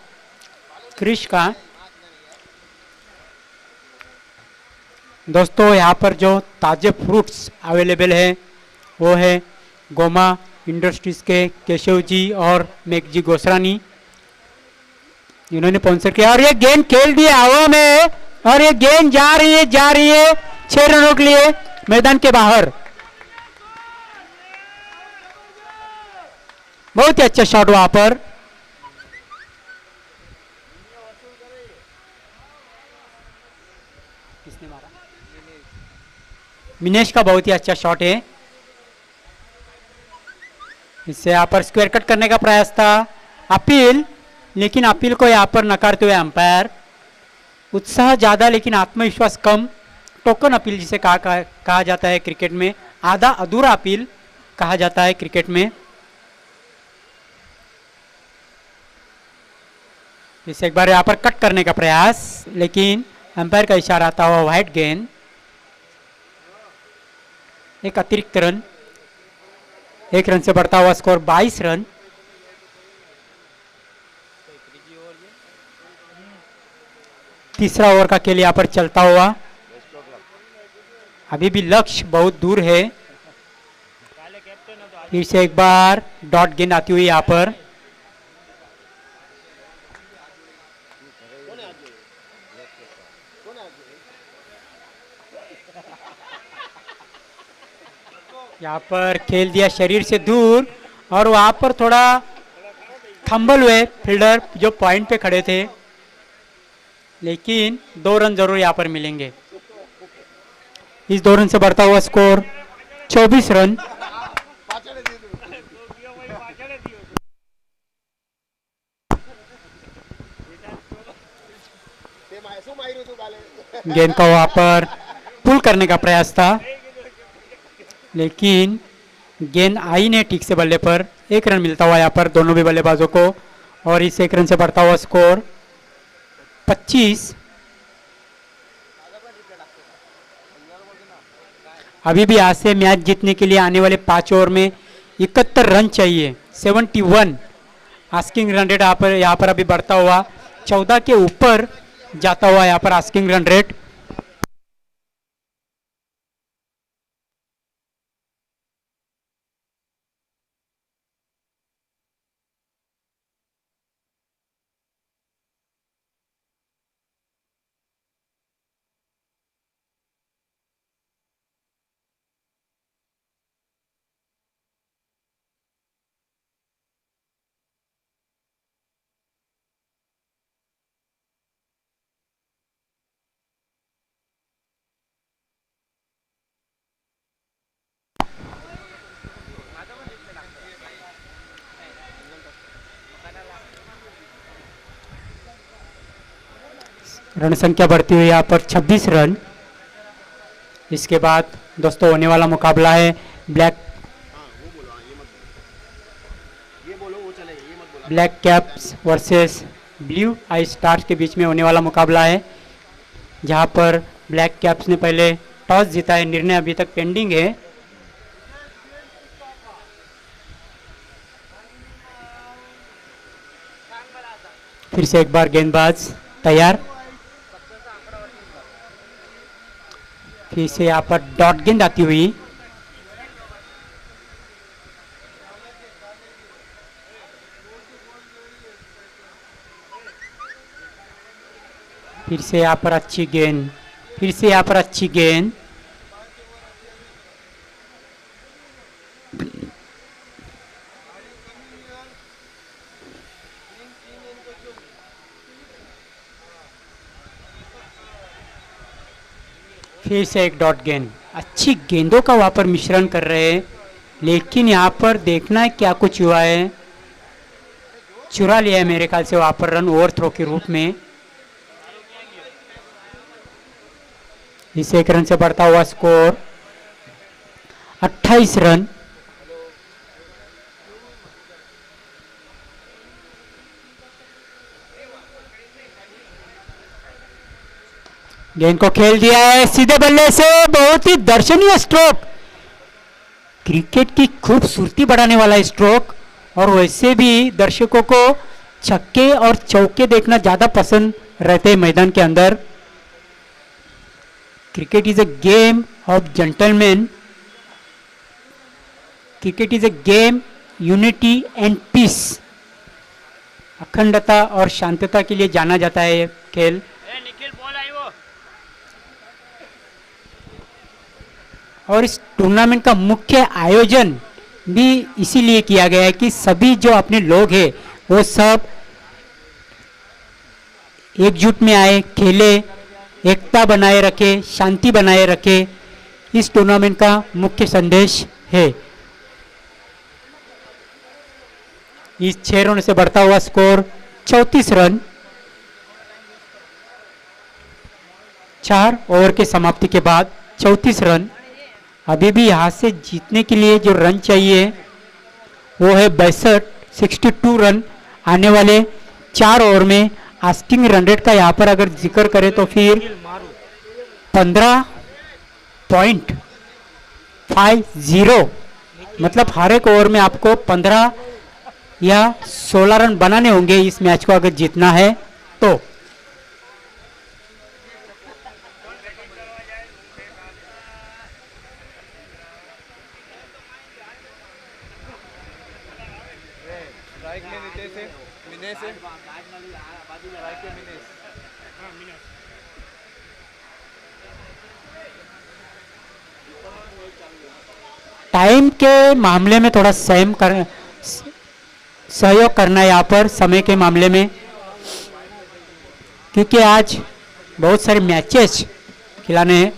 Speaker 1: क्रिश का। दोस्तों यहाँ पर जो ताजे फ्रूट्स अवेलेबल है वो है गोमा इंडस्ट्रीज के केशव जी और मेघ जी गोसरानी, इन्होंने स्पॉन्सर किया। और ये गेंद खेल दी हवा में और ये गेंद जा रही है 6 रनों के लिए मैदान के बाहर। बहुत ही अच्छा शॉट वहां पर। किसने मारा? मिनेश का बहुत ही अच्छा शॉट है। इससे यहाँ पर स्क्वायर कट करने का प्रयास था, अपील, लेकिन अपील को यहाँ पर नकारते हुए अंपायर। उत्साह ज्यादा लेकिन आत्मविश्वास कम। टोकन अपील जिसे कहा जाता है क्रिकेट में, आधा अधूरा अपील कहा जाता है क्रिकेट में। इसे एक बार यहाँ पर कट करने का प्रयास, लेकिन अंपायर का इशारा आता हुआ वाइड गेंद। एक अतिरिक्त रन, 1 रन से बढ़ता हुआ स्कोर 22 रन। तीसरा ओवर का खेल यहाँ पर चलता हुआ। अभी भी लक्ष्य बहुत दूर है।
Speaker 2: काले कैप्टन હતો
Speaker 1: फिर से एक बार डॉट गेंद आती हुई यहाँ पर। यहाँ पर खेल दिया शरीर से दूर और वहां पर थोड़ा फंबल हुए फील्डर जो पॉइंट पे खड़े थे, लेकिन 2 रन जरूर यहाँ पर मिलेंगे। इस 2 रन से बढ़ता हुआ स्कोर 24 रन। गेंद का वहां पर पुल करने का प्रयास था, लेकिन गेंद आई नहीं ठीक से बल्ले पर। 1 रन मिलता हुआ यहाँ पर दोनों भी बल्लेबाजों को, और इस 1 रन से बढ़ता हुआ स्कोर 25। अभी भी आज से मैच जीतने के लिए आने वाले 5 ओवर में 71 रन चाहिए। 71 आस्किंग रन रेट यहाँ पर अभी बढ़ता हुआ 14 के ऊपर जाता हुआ यहाँ पर आस्किंग रन रेट। रन संख्या बढ़ती हुई यहाँ पर 26 रन। इसके बाद दोस्तों होने वाला मुकाबला है ब्लैक कैप्स वर्सेस ब्लू आई स्टार्स के बीच में होने वाला मुकाबला है, जहाँ पर ब्लैक कैप्स ने पहले टॉस जीता है। निर्णय अभी तक पेंडिंग है। फिर से एक बार गेंदबाज तैयार। फिर से यहाँ पर डॉट गेंद आती हुई। फिर से यहाँ पर अच्छी गेंद। फिर से यहाँ पर अच्छी गेंद। फिर से एक डॉट गेंद। अच्छी गेंदों का वहाँ पर मिश्रण कर रहे हैं, लेकिन यहाँ पर देखना है क्या कुछ हुआ है। चुरा लिया है मेरे ख्याल से वहाँ पर रन ओवर थ्रो के रूप में। इस 1 रन से बढ़ता हुआ स्कोर 28 रन। गेंद को खेल दिया है सीधे बल्ले से, बहुत ही दर्शनीय स्ट्रोक, क्रिकेट की खूबसूरती बढ़ाने वाला स्ट्रोक। और वैसे भी दर्शकों को छक्के और चौके देखना ज्यादा पसंद रहते हैं मैदान के अंदर। Cricket is a game of gentleman. Cricket is a game unity and peace. अखंडता और शांतता के लिए जाना जाता है ये खेल। और इस टूर्नामेंट का मुख्य आयोजन भी इसीलिए किया गया है कि सभी जो अपने लोग हैं वो सब एकजुट में आए, खेले, एकता बनाए रखे, शांति बनाए रखे। इस टूर्नामेंट का मुख्य संदेश है। इस 6 रन से बढ़ता हुआ स्कोर 34 रन। 4 ओवर के समाप्ति के बाद 34 रन। अभी भी यहाँ से जीतने के लिए जो रन चाहिए वो है 62 रन। आने वाले 4 ओवर में आस्किंग रन रेट का यहाँ पर अगर जिक्र करें तो फिर 15.50, मतलब हर एक ओवर में आपको 15 या 16 रन बनाने होंगे इस मैच को अगर जीतना है तो।
Speaker 4: स्ट्राइक में नीचे से मिने से स्ट्राइक के मिने
Speaker 1: टाइम के मामले में थोड़ा सहयोग करना है यहाँ पर समय के मामले में, क्योंकि आज बहुत सारे मैचेस खिलाने हैं।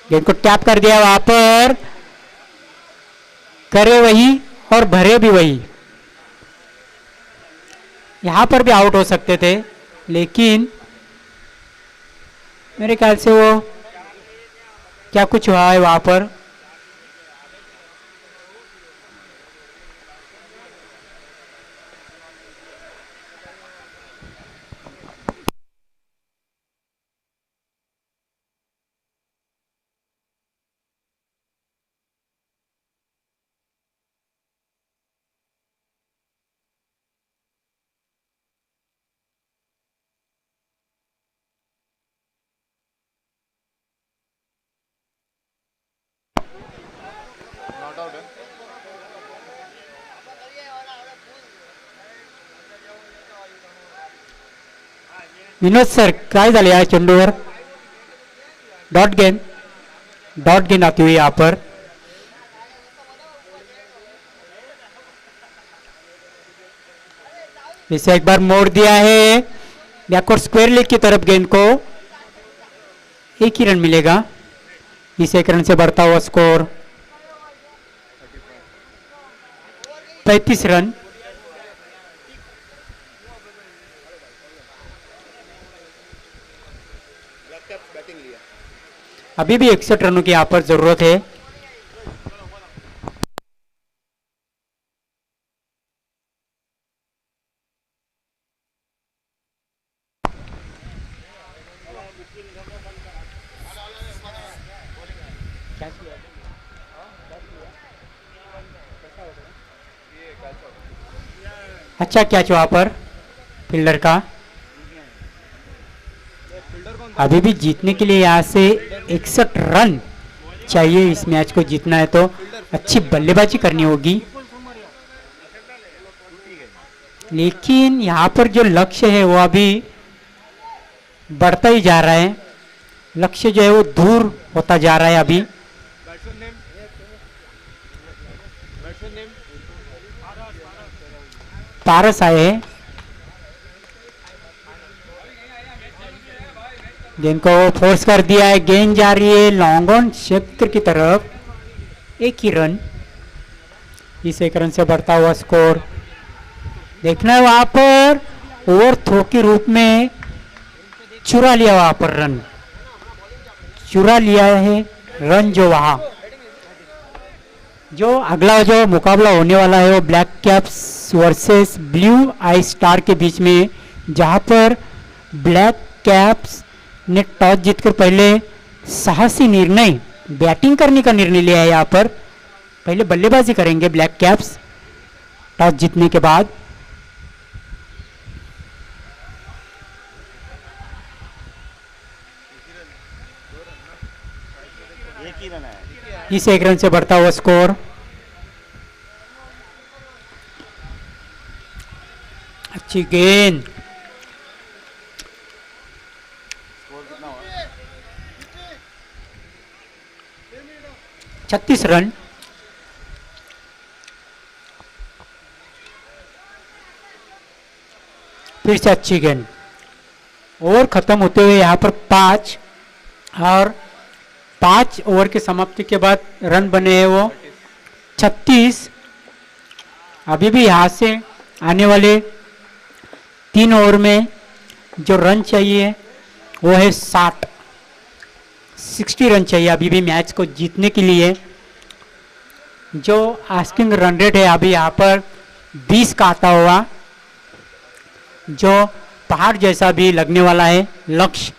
Speaker 1: गेंद को टैप कर दिया, वहां पर करे वही और भरे भी वही। यहां पर भी आउट हो सकते थे, लेकिन मेरे ख्याल से वो क्या कुछ हुआ है वहां पर।
Speaker 4: नॉट आउट है।
Speaker 1: विनोद सर, काय झाले या चेंडूवर? डॉट गेंद आती हुई यहाँ पर। इसे एक बार मोड़ दिया है बैकवर्ड स्क्वायर लेग की तरफ गेंद को। एक ही रन मिलेगा। इस एक रन से बढ़ता हुआ स्कोर 35 रन। अभी भी 61 रनों की यहाँ पर जरूरत है। अच्छा कैच वहां पर फील्डर का। अभी भी जीतने के लिए यहाँ से 61 रन चाहिए। इस मैच को जीतना है तो अच्छी बल्लेबाजी करनी होगी, लेकिन यहाँ पर जो लक्ष्य है वो अभी बढ़ता ही जा रहा है। लक्ष्य जो है वो दूर होता जा रहा है। अभी पारस आए हैं। गेंद को फोर्स कर दिया है, गेंद जा रही है लॉन्ग ऑन क्षेत्र की तरफ। एक ही रन। इस एक रन से बढ़ता हुआ स्कोर देखना है। वहां पर ओवर थ्रो के रूप में चुरा लिया, वहां पर रन चुरा लिया है रन। जो वहां जो अगला जो मुकाबला होने वाला है वो ब्लैक कैप्स वर्सेस ब्लू आई स्टार के बीच में, जहां पर ब्लैक कैप्स ने टॉस जीतकर पहले साहसी निर्णय बैटिंग करने का निर्णय लिया है। यहाँ पर पहले बल्लेबाजी करेंगे ब्लैक कैप्स टॉस जीतने के बाद। इस एक रन से बढ़ता हुआ स्कोर अच्छी गेंद। 36 रन। फिर से अच्छी गेंद। ओवर खत्म होते हुए यहाँ पर 5 और 5 ओवर की समाप्ति के बाद रन बने हैं वो 36। अभी भी यहाँ से आने वाले 3 ओवर में जो रन चाहिए वो है 60 रन चाहिए अभी भी मैच को जीतने के लिए। जो आस्किंग रन रेट है अभी यहाँ पर 20 का आता हुआ, जो पहाड़ जैसा भी लगने वाला है लक्ष्य।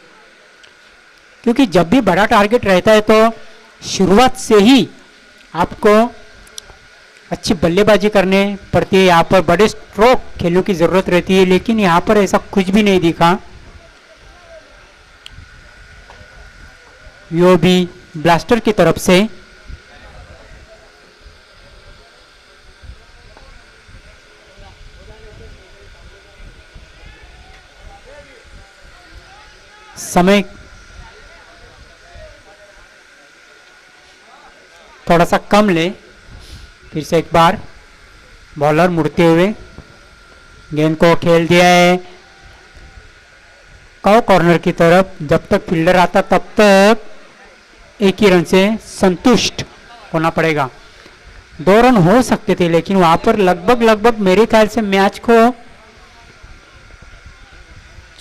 Speaker 1: क्योंकि जब भी बड़ा टारगेट रहता है तो शुरुआत से ही आपको अच्छी बल्लेबाजी करने पड़ती है। यहाँ पर बड़े स्ट्रोक खेलों की जरूरत रहती है, लेकिन यहाँ पर ऐसा कुछ भी नहीं दिखा। यो भी ब्लास्टर की तरफ से समय थोड़ा सा कम ले। फिर से एक बार बॉलर मुड़ते हुए गेंद को खेल दिया है कव कॉर्नर की तरफ। जब तक फील्डर आता तब तक एक ही रन से संतुष्ट होना पड़ेगा। 2 रन हो सकते थे लेकिन वहां पर लगभग मेरे ख्याल से मैच को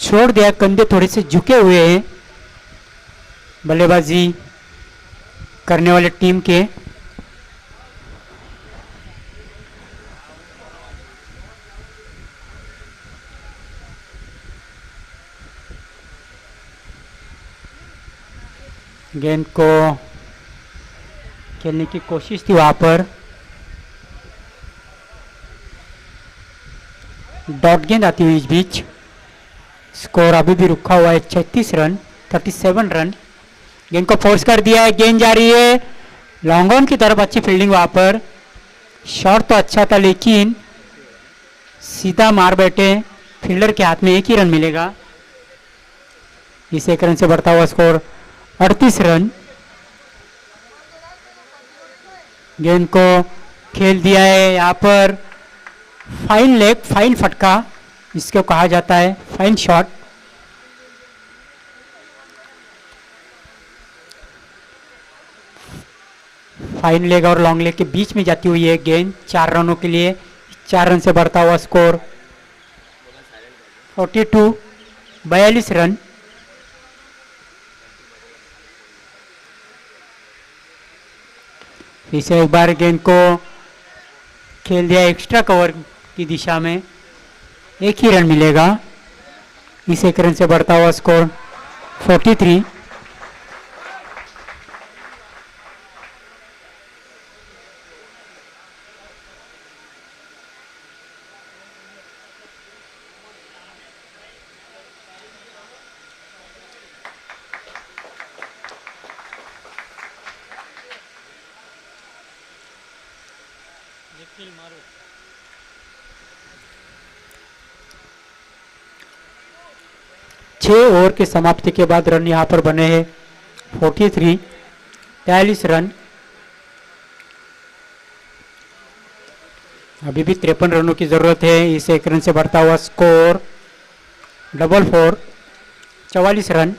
Speaker 1: छोड़ दिया। कंधे थोड़े से झुके हुए हैं बल्लेबाजी करने वाले टीम के। गेंद को खेलने की कोशिश थी वहां पर। डॉट गेंद आती हुई इस बीच। स्कोर अभी भी रुका हुआ है 36 रन 37 रन। गेंद को फोर्स कर दिया है, गेंद जा रही है लॉन्ग ऑन की तरफ। अच्छी फील्डिंग वहां पर। शॉट तो अच्छा था लेकिन सीधा मार बैठे। फील्डर के हाथ में एक ही रन मिलेगा। इस एक रन से बढ़ता हुआ स्कोर 38 रन। गेंद को खेल दिया है यहाँ पर। फाइन लेग, फाइन फटका इसको कहा जाता है, फाइन शॉट। फाइन लेग और लॉन्ग लेग के बीच में जाती हुई है गेंद 4 रनों के लिए। 4 रन से बढ़ता हुआ स्कोर 42 रन। इसे एक बार गेंद को खेल दिया एक्स्ट्रा कवर की दिशा में। एक ही रन मिलेगा। इस एक रन से बढ़ता हुआ स्कोर 43। छह ओवर की समाप्ति के बाद रन यहाँ पर बने हैं 43 रन। अभी भी 53 रनों की जरूरत है। इस एक रन से बढ़ता हुआ स्कोर 44 रन।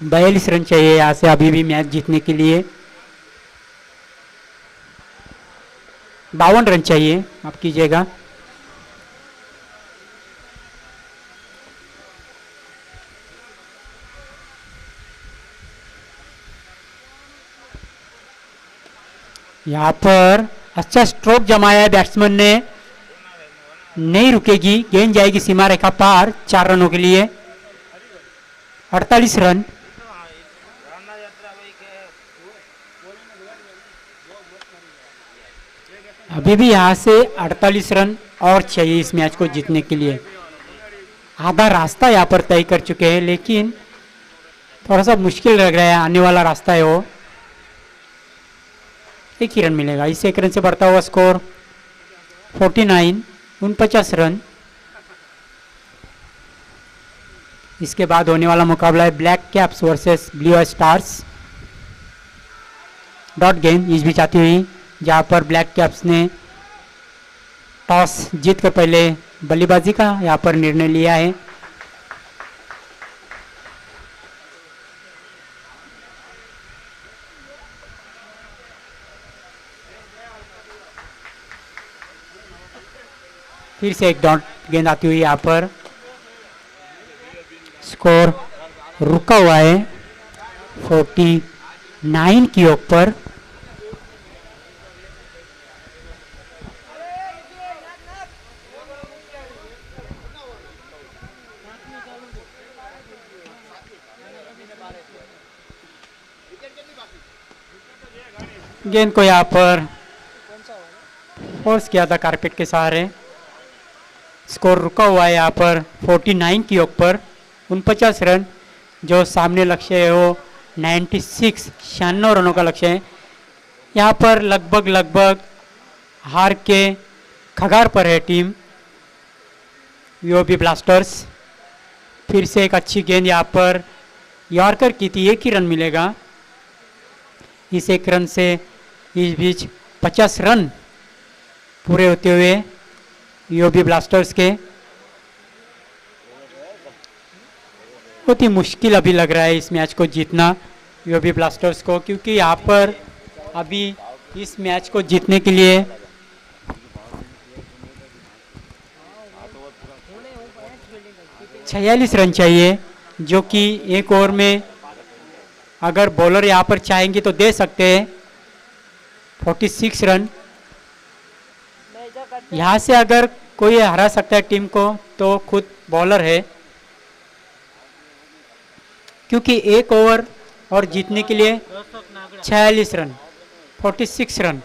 Speaker 1: 42 रन चाहिए यहाँ से अभी भी मैच जीतने के लिए। 52 रन चाहिए, आप कीजिएगा। यहाँ पर अच्छा स्ट्रोक जमाया है बैट्समैन ने, नहीं रुकेगी। गेंद जाएगी सीमा रेखा पार 4 रनों के लिए। 48 रन। अभी भी यहाँ से 48 रन और चाहिए इस मैच को जीतने के लिए। आधा रास्ता यहाँ पर तय कर चुके हैं लेकिन थोड़ा सा मुश्किल लग रहा है। आने वाला रास्ता है वो। एक ही रन मिलेगा। इस एक रन से बढ़ता हुआ स्कोर 49 रन। इसके बाद होने वाला मुकाबला है black caps versus blue stars. Dot गेंद इस बीच आती हुई, जहां पर ब्लैक कैप्स ने टॉस जीतकर पहले बल्लेबाजी का यहां पर निर्णय लिया है। फिर से एक डॉट गेंद आती हुई यहाँ पर। स्कोर रुका हुआ है 49 की ओर पर। गेंद को यहाँ पर फोर्स किया था कारपेट के सहारे। स्कोर रुका हुआ है यहाँ पर 49 की ओर पर। 49 रन जो सामने लक्ष्य है वो 96 रनों का लक्ष्य है। यहाँ पर लगभग हार के कगार पर है टीम वीओबी ब्लास्टर्स। फिर से एक अच्छी गेंद यहाँ पर यॉर्कर की थी, 1 ही रन मिलेगा। इस 1 रन से इस बीच 50 रन पूरे होते हुए यूबी ब्लास्टर्स के। बहुत ही मुश्किल अभी लग रहा है इस मैच को जीतना यूबी ब्लास्टर्स को, क्योंकि यहाँ पर अभी इस मैच को जीतने के लिए 46 रन चाहिए, जो कि 1 ओवर में अगर बॉलर यहाँ पर चाहेंगे तो दे सकते हैं 46 रन। यहाँ से अगर कोई हरा सकता है टीम को तो खुद बॉलर है, क्योंकि 1 ओवर और जीतने के लिए 46 रन, 46 रन।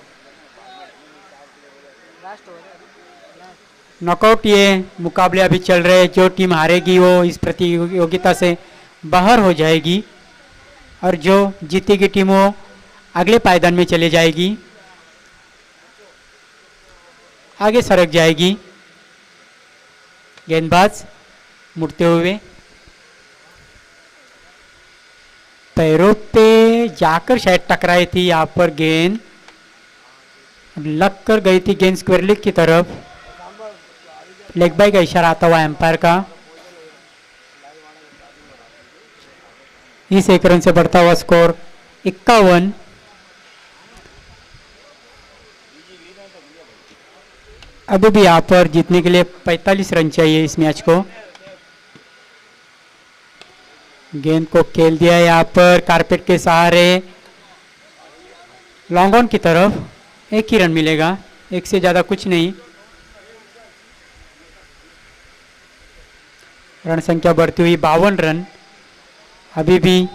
Speaker 1: नॉकआउट ये मुकाबले अभी चल रहे हैं। जो टीम हारेगी वो इस प्रतियोगिता से बाहर हो जाएगी और जो जीतेगी टीम वो अगले पायदान में चले जाएगी, आगे सरक जाएगी। गेंदबाज मुड़ते हुए पैरों पे जाकर शायद टकराई थी यहाँ पर गेंद, लग कर गई थी गेंद स्क्वायर लेग की तरफ। लेग बाय का इशारा आता हुआ एम्पायर का। इस 1 रन से बढ़ता हुआ स्कोर 51। अभी भी यहाँ पर जीतने के लिए 45 रन चाहिए इस मैच को। गेंद को खेल दिया यहाँ पर कारपेट के सहारे लॉन्ग ऑन की तरफ। 1 ही रन मिलेगा, 1 से ज़्यादा कुछ नहीं। रन संख्या बढ़ती हुई 52 रन। अभी भी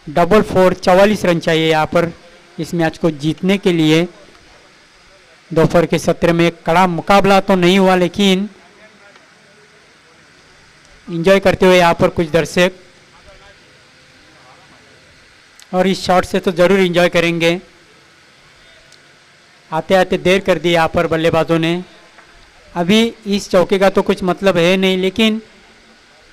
Speaker 1: डबल 4 44 रन चाहिए यहाँ पर इस मैच को जीतने के लिए। दोपहर के सत्र में कड़ा मुकाबला तो नहीं हुआ, लेकिन एंजॉय करते हुए यहाँ पर कुछ दर्शक, और इस शॉट से तो ज़रूर एंजॉय करेंगे। आते आते देर कर दी यहाँ पर बल्लेबाजों ने। अभी इस चौके का तो कुछ मतलब है नहीं, लेकिन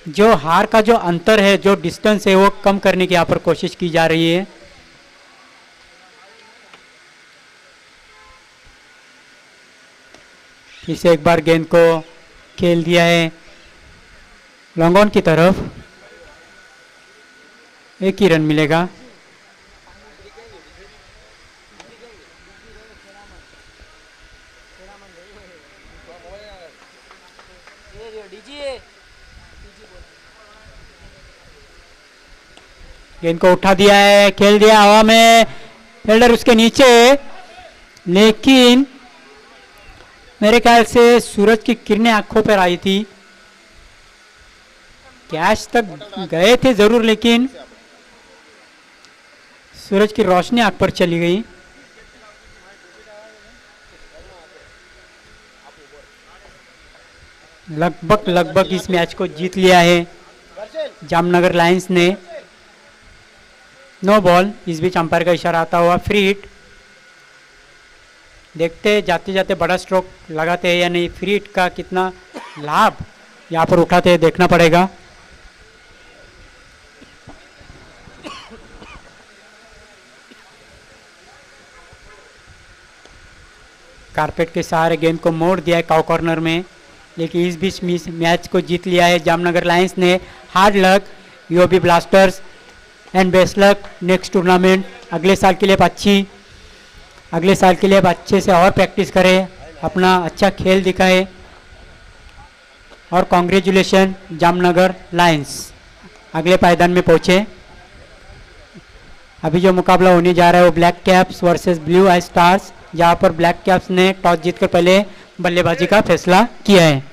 Speaker 1: जो हार का जो अंतर है, जो डिस्टेंस है, वो कम करने की यहाँ पर कोशिश की जा रही है। इसे एक बार गेंद को खेल दिया है लॉन्ग ऑन की तरफ। 1 ही रन मिलेगा। गेंद को उठा दिया है, खेल दिया हवा में, फील्डर उसके नीचे, लेकिन मेरे ख्याल से सूरज की किरणें आंखों पर आई थी। कैच तक गए थे जरूर, लेकिन सूरज की रोशनी आंख पर चली गई। लगभग इस मैच को जीत लिया है जामनगर लायंस ने। No ball. इस बीच अंपायर का इशारा आता हुआ फ्री हिट। देखते जाते जाते बड़ा स्ट्रोक लगाते हैं या नहीं, फ्री हिट का कितना लाभ यहाँ पर उठाते हैं देखना पड़ेगा। कारपेट के सहारे गेंद को मोड़ दिया है काउ कॉर्नर में, लेकिन इस बीच मैच को जीत लिया है जामनगर लायंस ने। Hard luck UB blasters and best luck next tournament. अगले साल के लिए अच्छे से और प्रैक्टिस करें, अपना अच्छा खेल दिखाए, और कॉन्ग्रेचुलेशन जामनगर लायंस, अगले पायदान में पहुंचे। अभी जो मुकाबला होने जा रहा है वो ब्लैक कैप्स वर्सेस ब्लू आई स्टार्स, जहां पर ब्लैक कैप्स ने टॉस जीतकर पहले बल्लेबाजी का फैसला किया है।